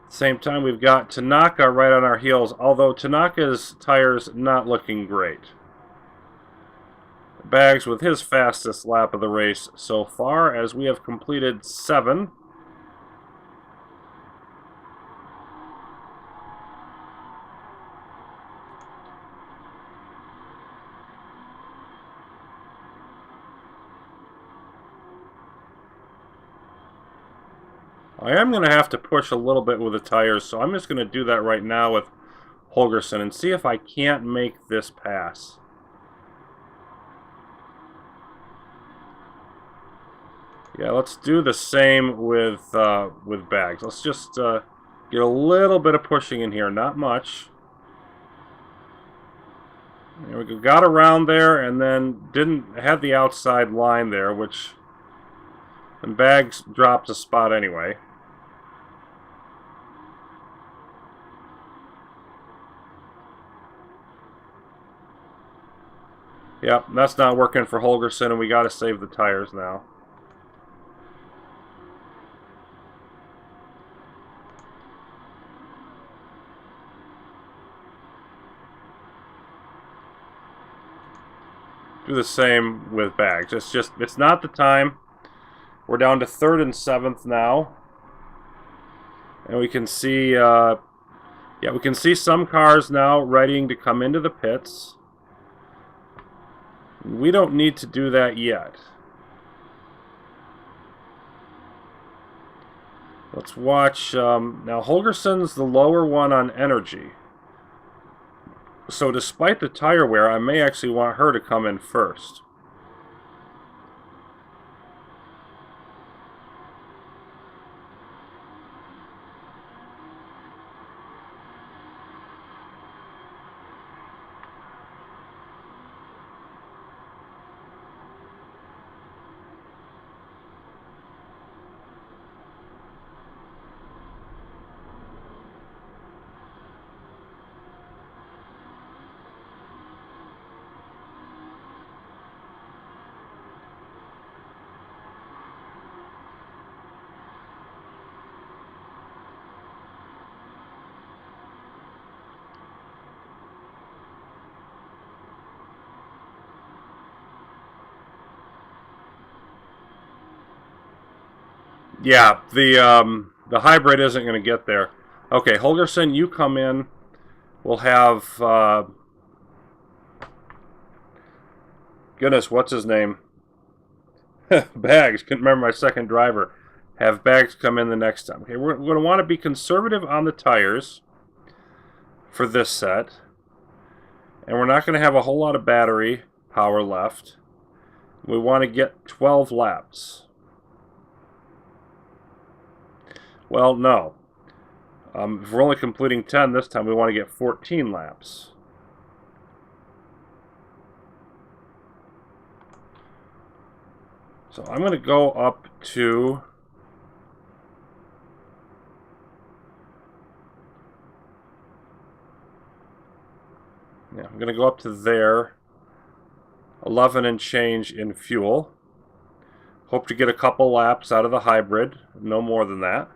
At the same time, we've got Tanaka right on our heels, although Tanaka's tires not looking great. Bags with his fastest lap of the race so far, as we have completed 7. I am going to have to push a little bit with the tires, so I'm just going to do that right now with Holgerson and see if I can't make this pass. Yeah, let's do the same with Bags. Let's just get a little bit of pushing in here, not much. There we go. Got around there and then didn't have the outside line there, which and Bags dropped a spot anyway. Yep, that's not working for Holgerson, and we got to save the tires now. Do the same with Bags. It's not the time. We're down to 3rd and 7th now, and we can see, yeah, we can see some cars now readying to come into the pits. We don't need to do that yet. Let's watch. Now, Holgerson's the lower one on energy. So despite the tire wear, I may actually want her to come in first. Yeah, the hybrid isn't going to get there. Okay, Holgerson, you come in. We'll have goodness, what's his name? Bags. Couldn't remember my second driver. Have Bags come in the next time. Okay, we're going to want to be conservative on the tires for this set, and we're not going to have a whole lot of battery power left. We want to get 12 laps. Well, no. If we're only completing 10 this time, we want to get 14 laps. So I'm going to go up to... Yeah, I'm going to go up to there. 11 and change in fuel. Hope to get a couple laps out of the hybrid. No more than that.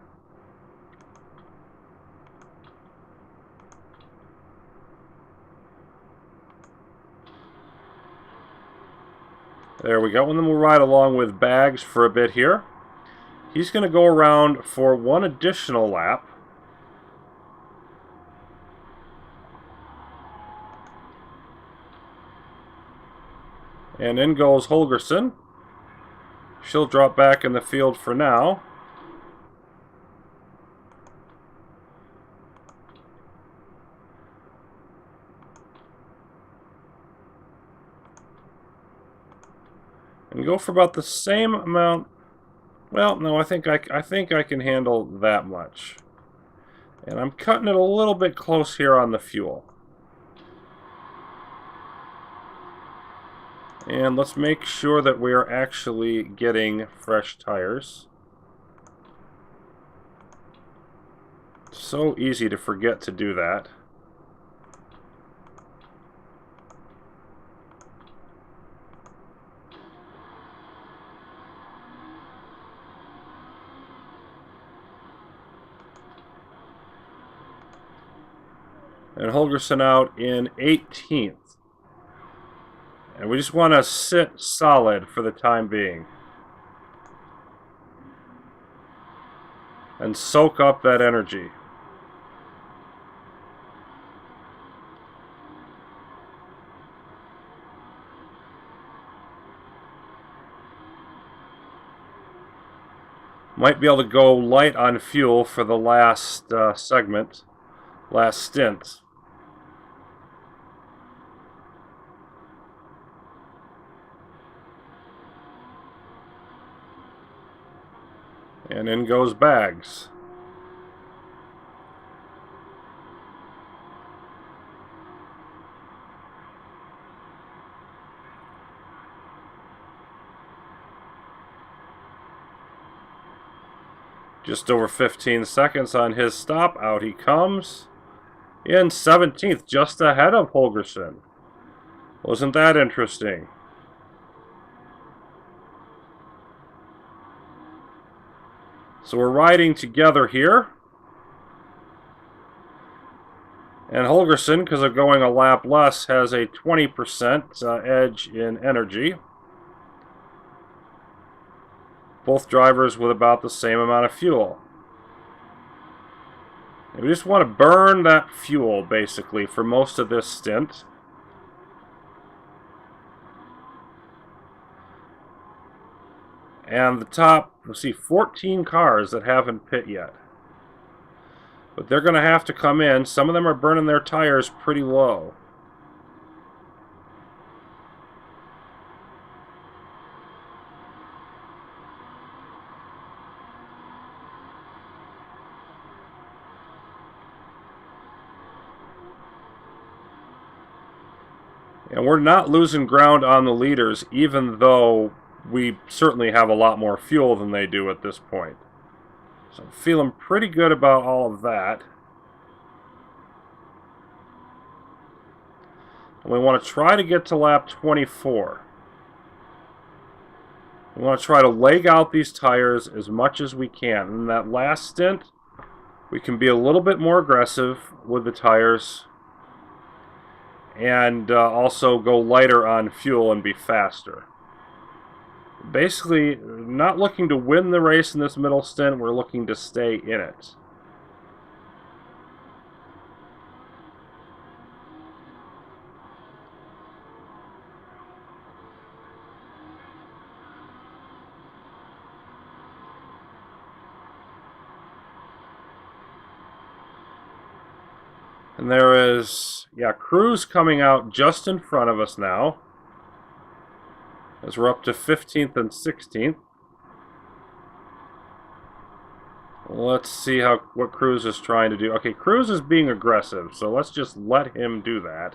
There we go. And then we'll ride along with Bags for a bit here. He's going to go around for one additional lap. And in goes Holgerson. She'll drop back in the field for now. And go for about the same amount. Well, no, I think I can handle that much. And I'm cutting it a little bit close here on the fuel. And let's make sure that we are actually getting fresh tires. So easy to forget to do that. And Holgerson out in 18th. And we just want to sit solid for the time being. And soak up that energy. Might be able to go light on fuel for the last segment, last stint. And in goes Bags. Just over 15 seconds on his stop. Out he comes. In 17th, just ahead of Holgerson. Wasn't that interesting? So we're riding together here. And Holgerson, because of going a lap less, has a 20% edge in energy. Both drivers with about the same amount of fuel. And we just want to burn that fuel, basically, for most of this stint. And the top, we'll see 14 cars that haven't pit yet. But they're going to have to come in. Some of them are burning their tires pretty low. And we're not losing ground on the leaders, even though we certainly have a lot more fuel than they do at this point. So I'm feeling pretty good about all of that. And we want to try to get to lap 24. We want to try to leg out these tires as much as we can. In that last stint, we can be a little bit more aggressive with the tires and also go lighter on fuel and be faster. Basically, not looking to win the race in this middle stint, we're looking to stay in it. And there is, Cruz coming out just in front of us now, as we're up to 15th and 16th. Let's see what Cruz is trying to do. Okay, Cruz is being aggressive, so let's just let him do that.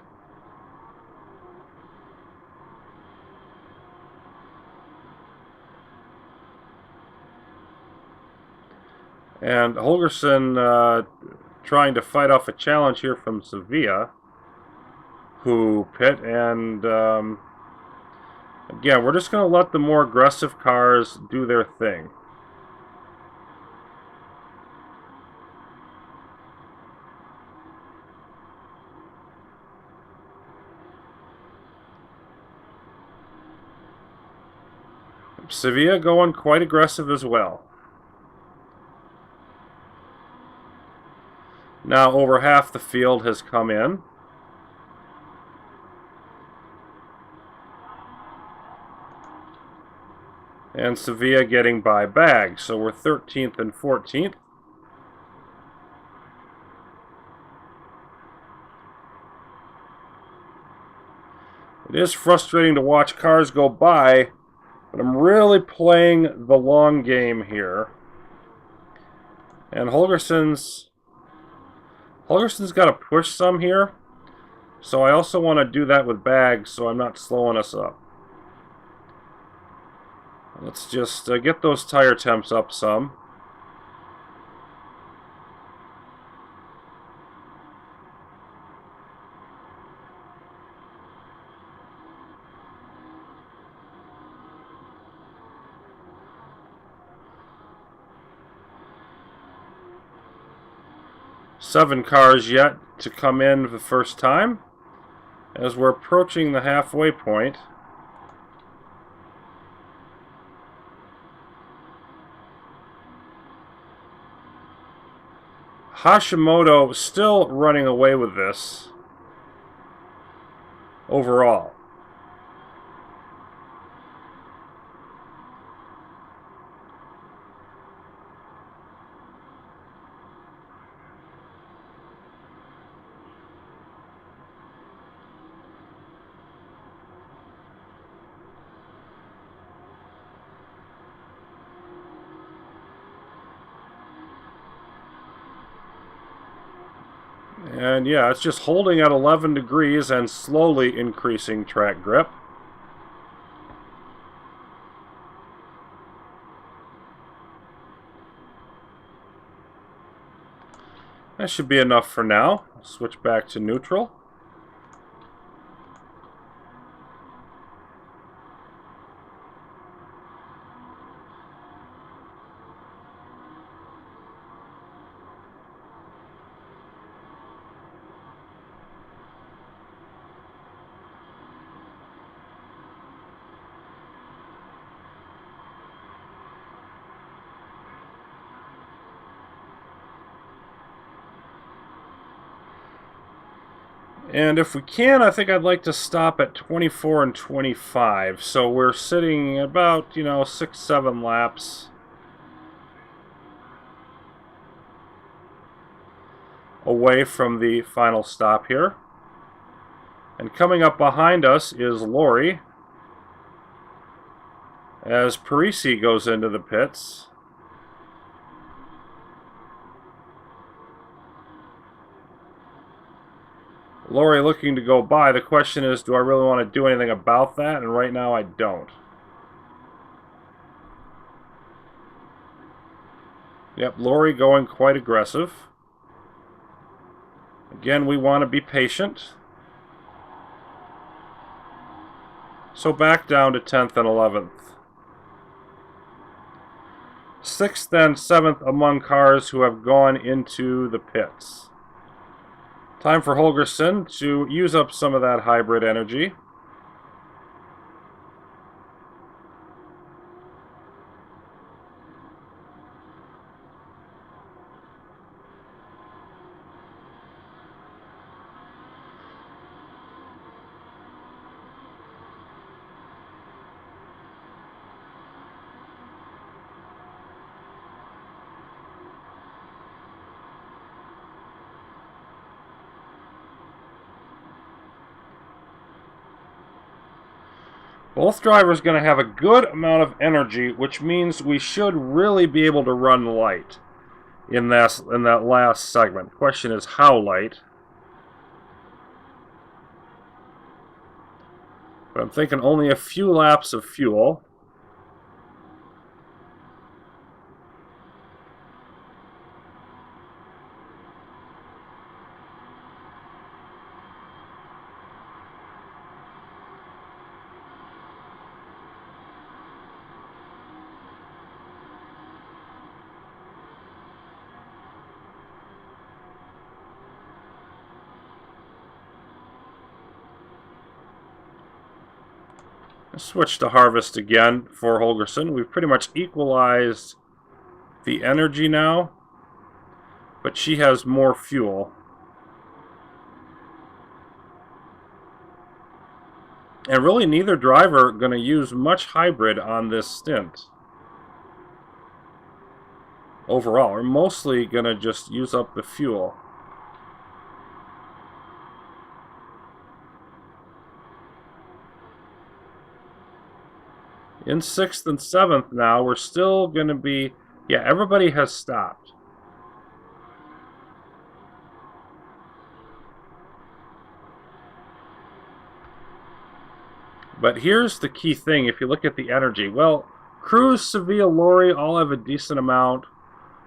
And Holgerson trying to fight off a challenge here from Sevilla, who pit, and again, we're just going to let the more aggressive cars do their thing. Sevilla going quite aggressive as well. Now over half the field has come in. And Sevilla getting by Bag, so we're 13th and 14th. It is frustrating to watch cars go by, but I'm really playing the long game here. And Holgerson's got to push some here, so I also want to do that with Bags so I'm not slowing us up. Let's just get those tire temps up some. Seven cars yet to come in for the first time as we're approaching the halfway point. Hashimoto still running away with this overall. And yeah, it's just holding at 11 degrees and slowly increasing track grip. That should be enough for now. I'll switch back to neutral. And if we can, I think I'd like to stop at 24 and 25. So we're sitting about, 6, 7 laps away from the final stop here. And coming up behind us is Lori, as Parisi goes into the pits. Lori looking to go by. The question is, do I really want to do anything about that? And right now I don't. Yep, Lori going quite aggressive. Again, we want to be patient. So back down to 10th and 11th. 6th and 7th among cars who have gone into the pits. Time for Holgersen to use up some of that hybrid energy. Both drivers going to have a good amount of energy, which means we should really be able to run light in that last segment. Question is how light. But I'm thinking only a few laps of fuel. Switch to harvest again for Holgersen. We've pretty much equalized the energy now, but she has more fuel. And really neither driver going to use much hybrid on this stint. Overall, we're mostly going to just use up the fuel. In 6th and 7th now, we're still going to be... Yeah, everybody has stopped. But here's the key thing, if you look at the energy. Well, Cruz, Sevilla, Lori all have a decent amount.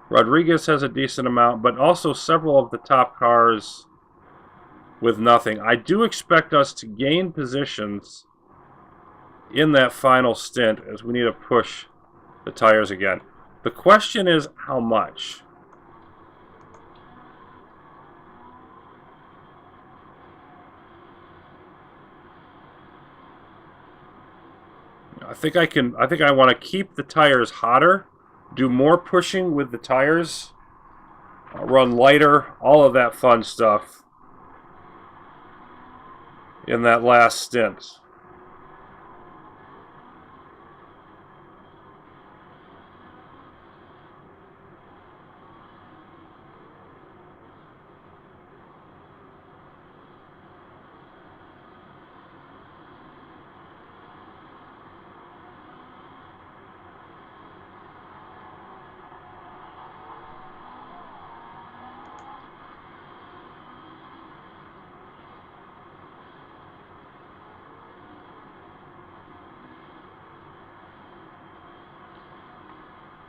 Rodriguez has a decent amount, but also several of the top cars with nothing. I do expect us to gain positions in that final stint as we need to push the tires again. The question is how much? I think I want to keep the tires hotter, do more pushing with the tires, run lighter, all of that fun stuff in that last stint.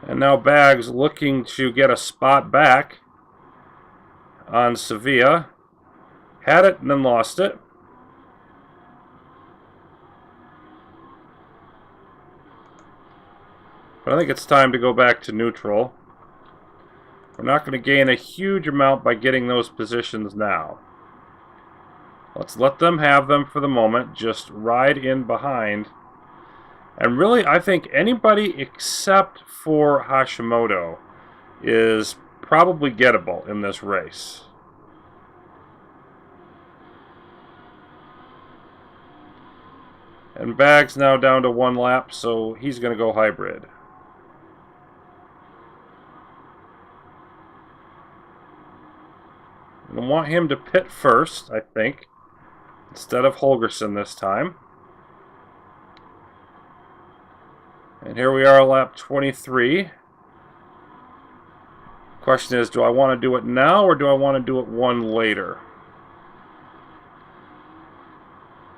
And now Bags looking to get a spot back on Sevilla. Had it and then lost it. But I think it's time to go back to neutral. We're not going to gain a huge amount by getting those positions now. Let's let them have them for the moment. Just ride in behind. And really, I think anybody except for Hashimoto is probably gettable in this race. And Bag's now down to 1 lap, so he's going to go hybrid. I want him to pit first, I think, instead of Holgersen this time. And here we are, lap 23. Question is, do I want to do it now or do I want to do it one later?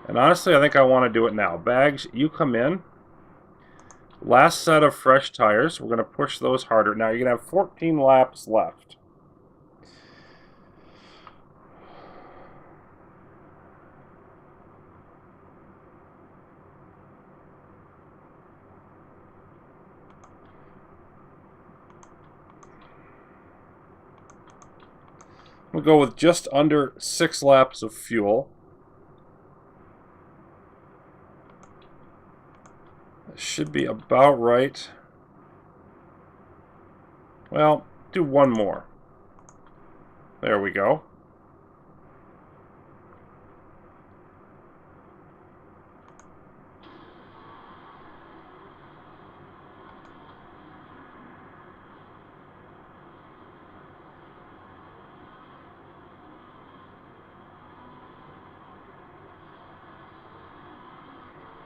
And honestly, I think I want to do it now. Bags, you come in. Last set of fresh tires. We're going to push those harder. Now, you're going to have 14 laps left. We'll go with just under 6 laps of fuel. That should be about right. Well, do one more. There we go.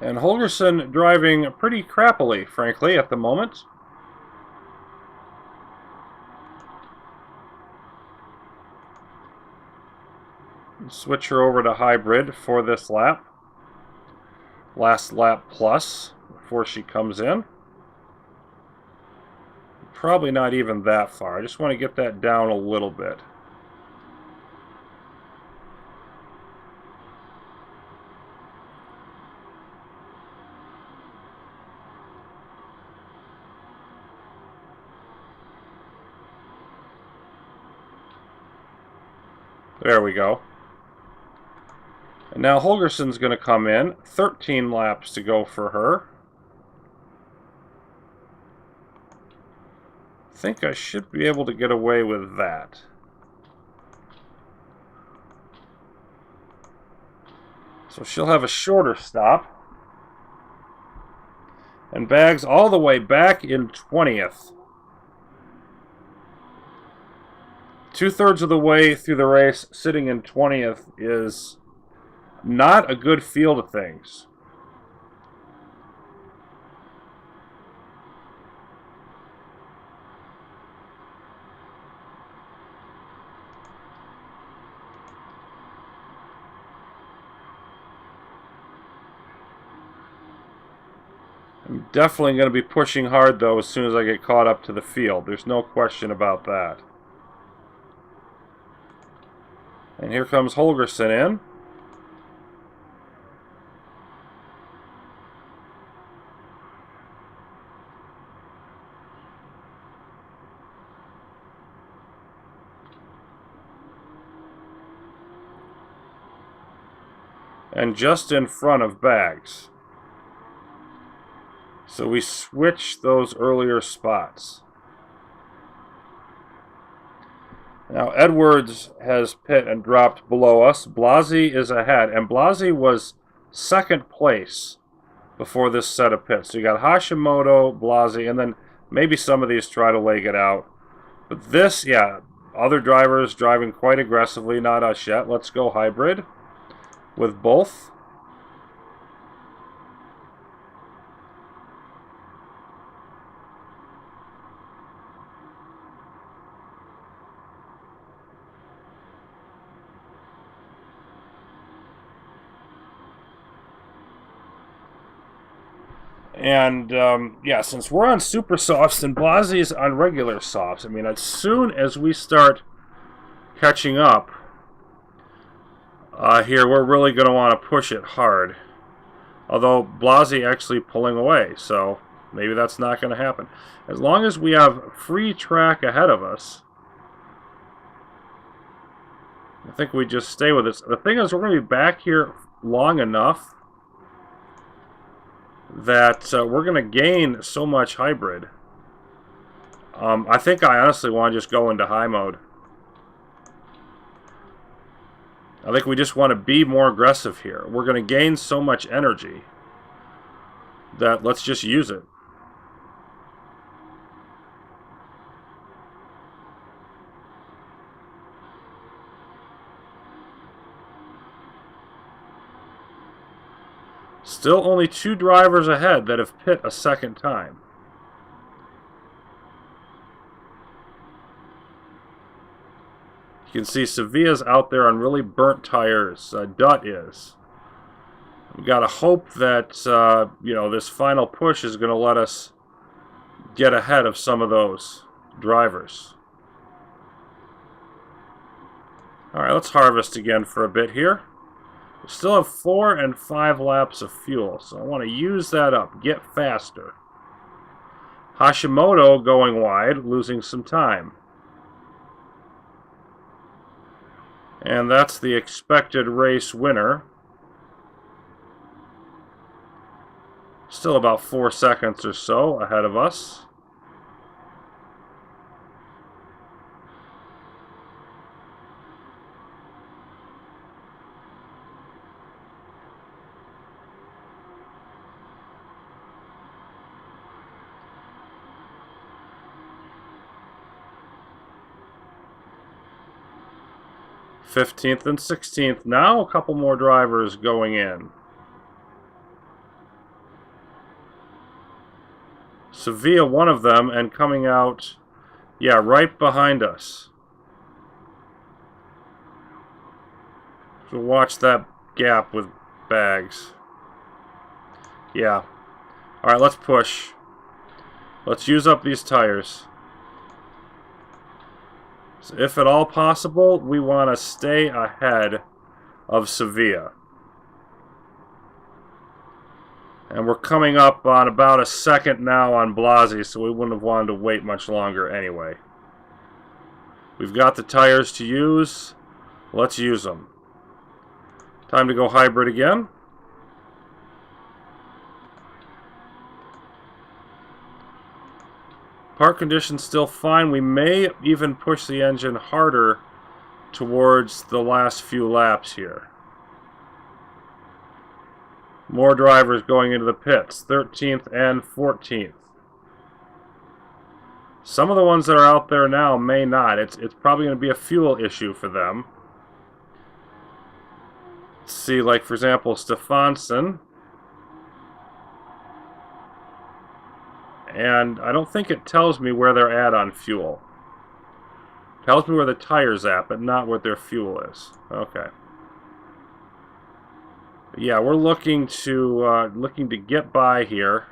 And Holgersen driving pretty crappily, frankly, at the moment. Switch her over to hybrid for this lap. Last lap plus before she comes in. Probably not even that far. I just want to get that down a little bit. There we go. And now Holgersen's going to come in. 13 laps to go for her. I think I should be able to get away with that. So she'll have a shorter stop. And Bags all the way back in 20th. 2/3 of the way through the race, sitting in 20th is not a good feel to things. I'm definitely going to be pushing hard, though, as soon as I get caught up to the field. There's no question about that. And here comes Holgersen in. And just in front of Bags. So we switch those earlier spots. Now Edwards has pit and dropped below us. Blasi is ahead, and Blasi was second place before this set of pits. So you got Hashimoto, Blasi, and then maybe some of these try to leg it out. But this, yeah, other drivers driving quite aggressively, not us yet. Let's go hybrid with both. And, yeah, since we're on super softs and Blasi's on regular softs, I mean, as soon as we start catching up here, we're really going to want to push it hard. Although Blasi actually pulling away, so maybe that's not going to happen. As long as we have free track ahead of us, I think we just stay with this. The thing is, we're going to be back here long enough that we're going to gain so much hybrid. I think I honestly want to just go into high mode. I think we just want to be more aggressive here. We're going to gain so much energy. that let's just use it. Still only 2 drivers ahead that have pit a second time. You can see Sevilla's out there on really burnt tires. Dutt is. We got to hope that this final push is going to let us get ahead of some of those drivers. All right, let's harvest again for a bit here. We still have 4 and 5 laps of fuel, so I want to use that up, get faster. Hashimoto going wide, losing some time. And that's the expected race winner. Still about 4 seconds or so ahead of us. '15th and '16th. Now a couple more drivers going in. Sevilla, one of them, and coming out, yeah, right behind us. So watch that gap with bags. Yeah. Alright, let's push. Let's use up these tires. So if at all possible, we want to stay ahead of Sevilla. And we're coming up on about a second now on Blasi, so we wouldn't have wanted to wait much longer anyway. We've got the tires to use. Let's use them. Time to go hybrid again. Park conditions still fine. We may even push the engine harder towards the last few laps here. More drivers going into the pits, 13th and 14th. Some of the ones that are out there now may not. It's probably going to be a fuel issue for them. Let's see, like for example, Stefansson. And I don't think it tells me where they're at on fuel. It tells me where the tire's at, but not what their fuel is. Okay. Yeah, we're looking to get by here.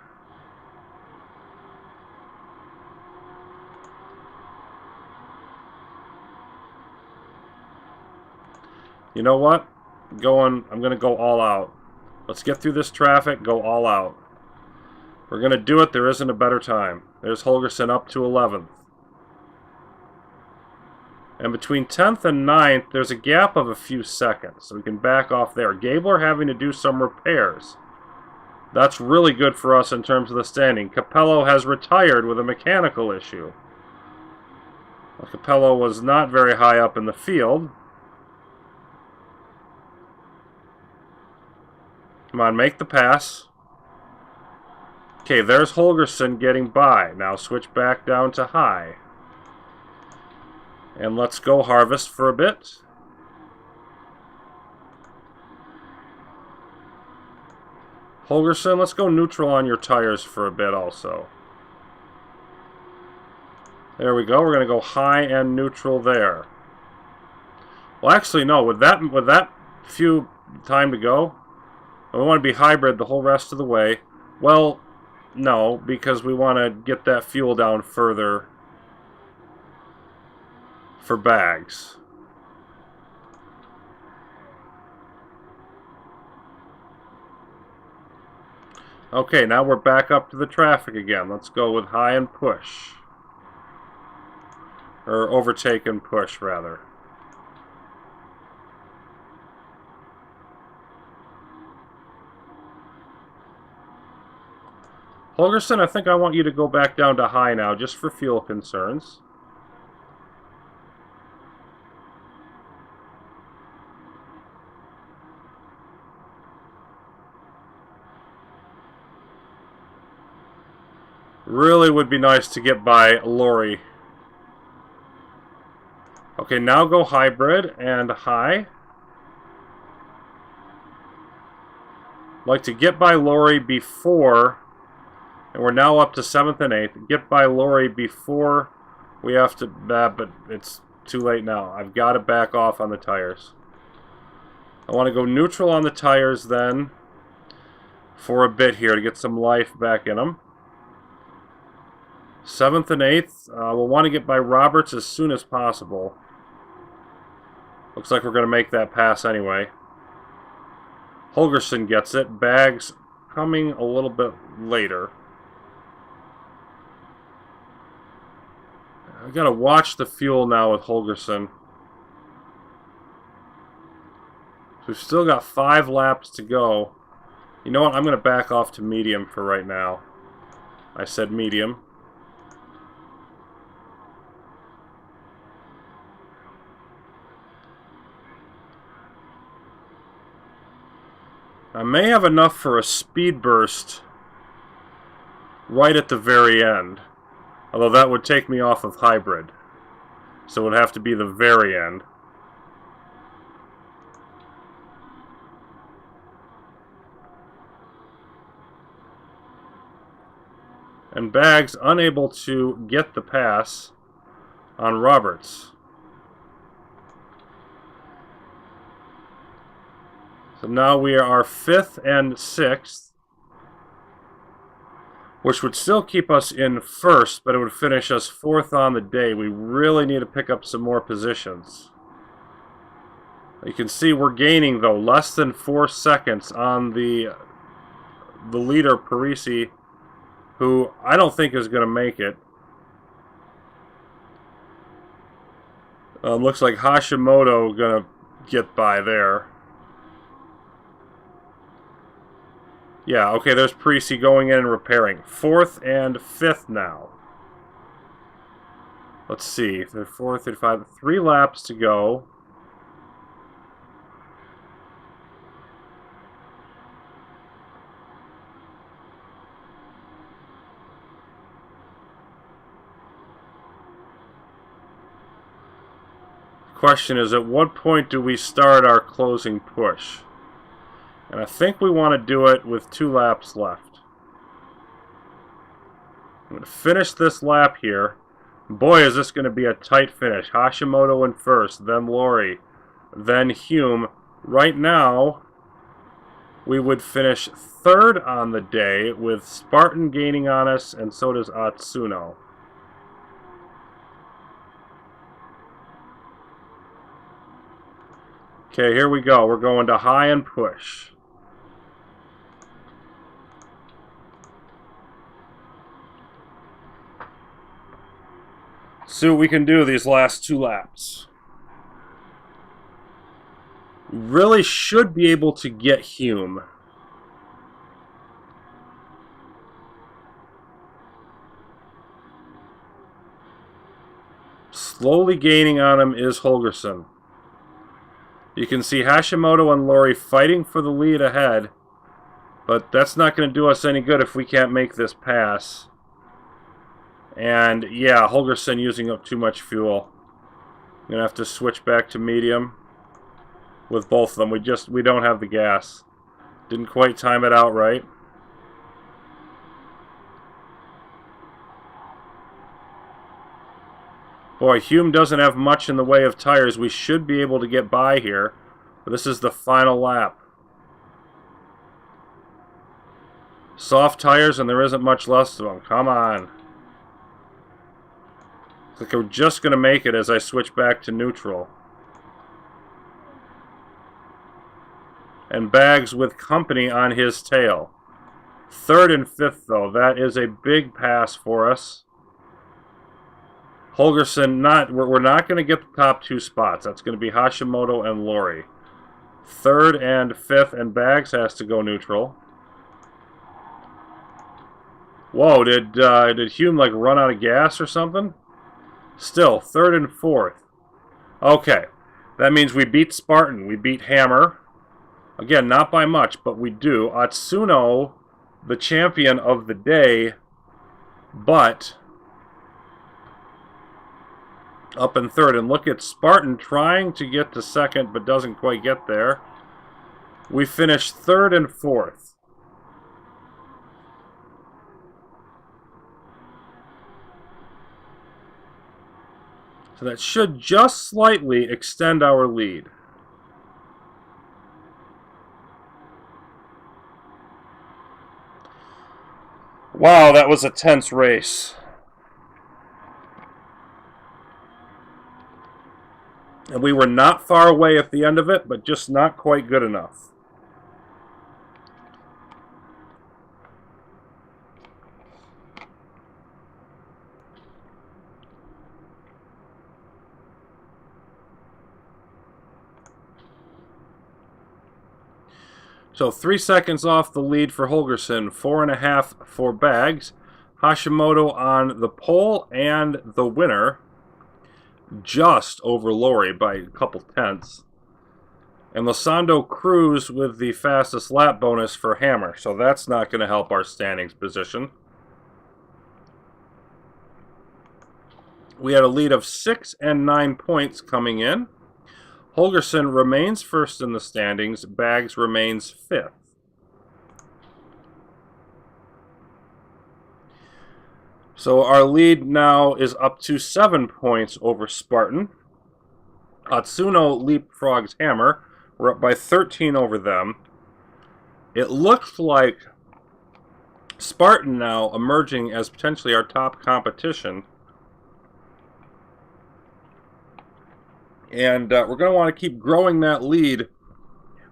You know what? I'm going to go all out. Let's get through this traffic, go all out. We're going to do it. There isn't a better time. There's Holgersen up to 11th. And between 10th and 9th, there's a gap of a few seconds, so we can back off there. Gabler having to do some repairs. That's really good for us in terms of the standing. Capello has retired with a mechanical issue. Well, Capello was not very high up in the field. Come on, make the pass. Okay, there's Holgersen getting by. Now switch back down to high. And let's go harvest for a bit. Holgersen, let's go neutral on your tires for a bit also. There we go. We're going to go high and neutral there. Well, actually, no. With that few time to go, we want to be hybrid the whole rest of the way. Well, no, because we want to get that fuel down further for bags. Okay, now we're back up to the traffic again. Let's go with high and push. Or overtake and push, rather. Holgersen, I think I want you to go back down to high now, just for fuel concerns. Really would be nice to get by Lori. Okay, now go hybrid and high. Like to get by Lori before, and we're now up to 7th and 8th. Get by Lori before we have to, but it's too late now. I've got to back off on the tires. I want to go neutral on the tires then for a bit here to get some life back in them. 7th and 8th. We'll want to get by Roberts as soon as possible. Looks like we're going to make that pass anyway. Holgerson gets it. Bags coming a little bit later. I've got to watch the fuel now with Holgerson. We've still got 5 laps to go. You know what? I'm going to back off to medium for right now. I said medium. I may have enough for a speed burst right at the very end. Although that would take me off of hybrid. So it would have to be the very end. And Bags unable to get the pass on Roberts. So now we are 5th and 6th, which would still keep us in 1st, but it would finish us 4th on the day. We really need to pick up some more positions. You can see we're gaining, though, less than 4 seconds on the leader, Parisi, who I don't think is going to make it. Looks like Hashimoto going to get by there. Yeah, okay, there's Parisi going in and repairing. 4th and 5th now. Let's see, 4th, 35, 3 laps to go. Question is, at what point do we start our closing push? And I think we want to do it with 2 laps left. I'm going to finish this lap here. Boy, is this going to be a tight finish. Hashimoto in 1st, then Lori, then Hume. Right now, we would finish 3rd on the day with Spartan gaining on us, and so does Atsuno. Okay, here we go. We're going to high and push. See what we can do these last 2 laps. We really should be able to get Hume. Slowly gaining on him is Holgerson. You can see Hashimoto and Lori fighting for the lead ahead, but that's not going to do us any good if we can't make this pass. And yeah, Holgerson using up too much fuel. I'm going to have to switch back to medium with both of them. We don't have the gas. Didn't quite time it out right. Boy, Hume doesn't have much in the way of tires. We should be able to get by here. But this is the final lap. Soft tires, and there isn't much less of them. Come on. Looks like we're just going to make it as I switch back to neutral. And Bags with company on his tail. 3rd and 5th, though. That is a big pass for us. Holgerson, we're not going to get the top 2 spots. That's going to be Hashimoto and Lori. 3rd and 5th, and Bags has to go neutral. Whoa, did Hume like run out of gas or something? Still, 3rd and 4th. Okay, that means we beat Spartan. We beat Hammer. Again, not by much, but we do. Atsuno, the champion of the day, but up in third. And look at Spartan trying to get to second, but doesn't quite get there. We finished third and fourth. So that should just slightly extend our lead. Wow, that was a tense race. And we were not far away at the end of it, but just not quite good enough. So 3 seconds off the lead for Holgersen, 4.5 for Bags. Hashimoto on the pole and the winner, just over Lori by a couple tenths. And Losando Cruz with the fastest lap bonus for Hammer, so that's not going to help our standings position. We had a lead of 6 and 9 points coming in. Holgersen remains first in the standings. Bags remains 5th. So our lead now is up to 7 points over Spartan. Atsuno leapfrogs Hammer. We're up by 13 over them. It looks like Spartan now emerging as potentially our top competition. And we're going to want to keep growing that lead.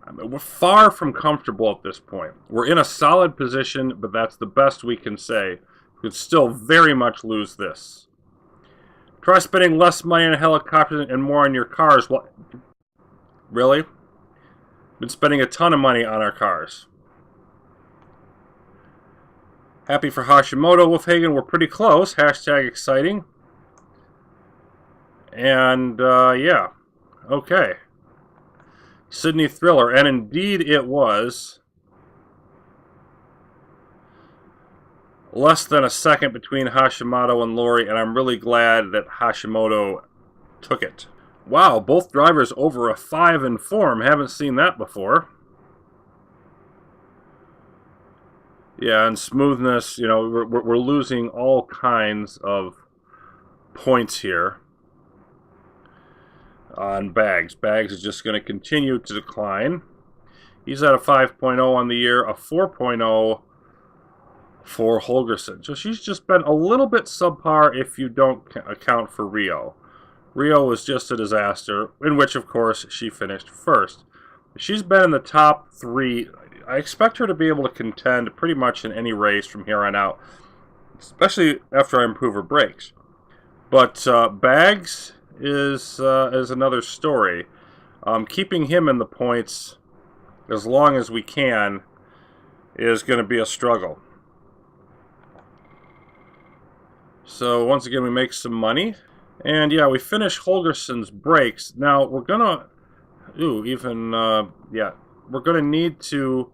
I mean, we're far from comfortable at this point. We're in a solid position, but that's the best we can say. We could still very much lose this. Try spending less money on a helicopter and more on your cars. What? Really? Been spending a ton of money on our cars. Happy for Hashimoto, Wolfhagen. We're pretty close. Hashtag exciting. And, yeah. Okay. Sydney Thriller. And indeed it was. Less than a second between Hashimoto and Lori, and I'm really glad that Hashimoto took it. Wow, both drivers over a 5 in form. Haven't seen that before. Yeah, and smoothness, you know, we're losing all kinds of points here on Bags. Bags is just going to continue to decline. He's at a 5.0 on the year, a 4.0 for Holgersen. So she's just been a little bit subpar if you don't account for Rio. Rio was just a disaster, in which, of course, she finished first. She's been in the top 3. I expect her to be able to contend pretty much in any race from here on out, especially after I improve her brakes. But Bags is another story. Keeping him in the points as long as we can is going to be a struggle. So once again, we make some money. And yeah, we finish Holgersen's brakes. Now we're gonna, we're gonna need to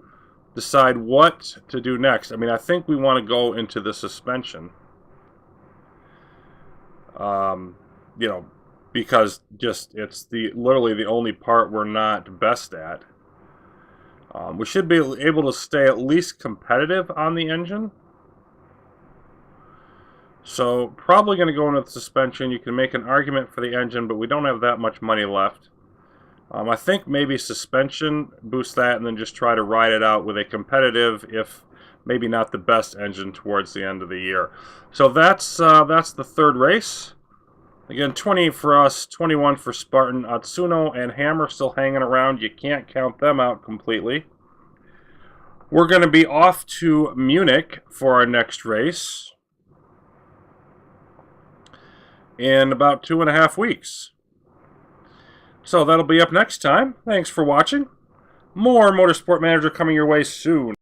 decide what to do next. I mean, I think we want to go into the suspension. You know, because just it's literally the only part we're not best at. We should be able to stay at least competitive on the engine. So probably going to go into the suspension. You can make an argument for the engine, but we don't have that much money left. I think maybe suspension, boost that, and then just try to ride it out with a competitive, if maybe not the best engine towards the end of the year. So that's the third race. Again, 20 for us, 21 for Spartan. Atsuno and Hammer still hanging around. You can't count them out completely. We're going to be off to Munich for our next race in about 2.5 weeks. So that'll be up next time. Thanks for watching. More Motorsport Manager coming your way soon.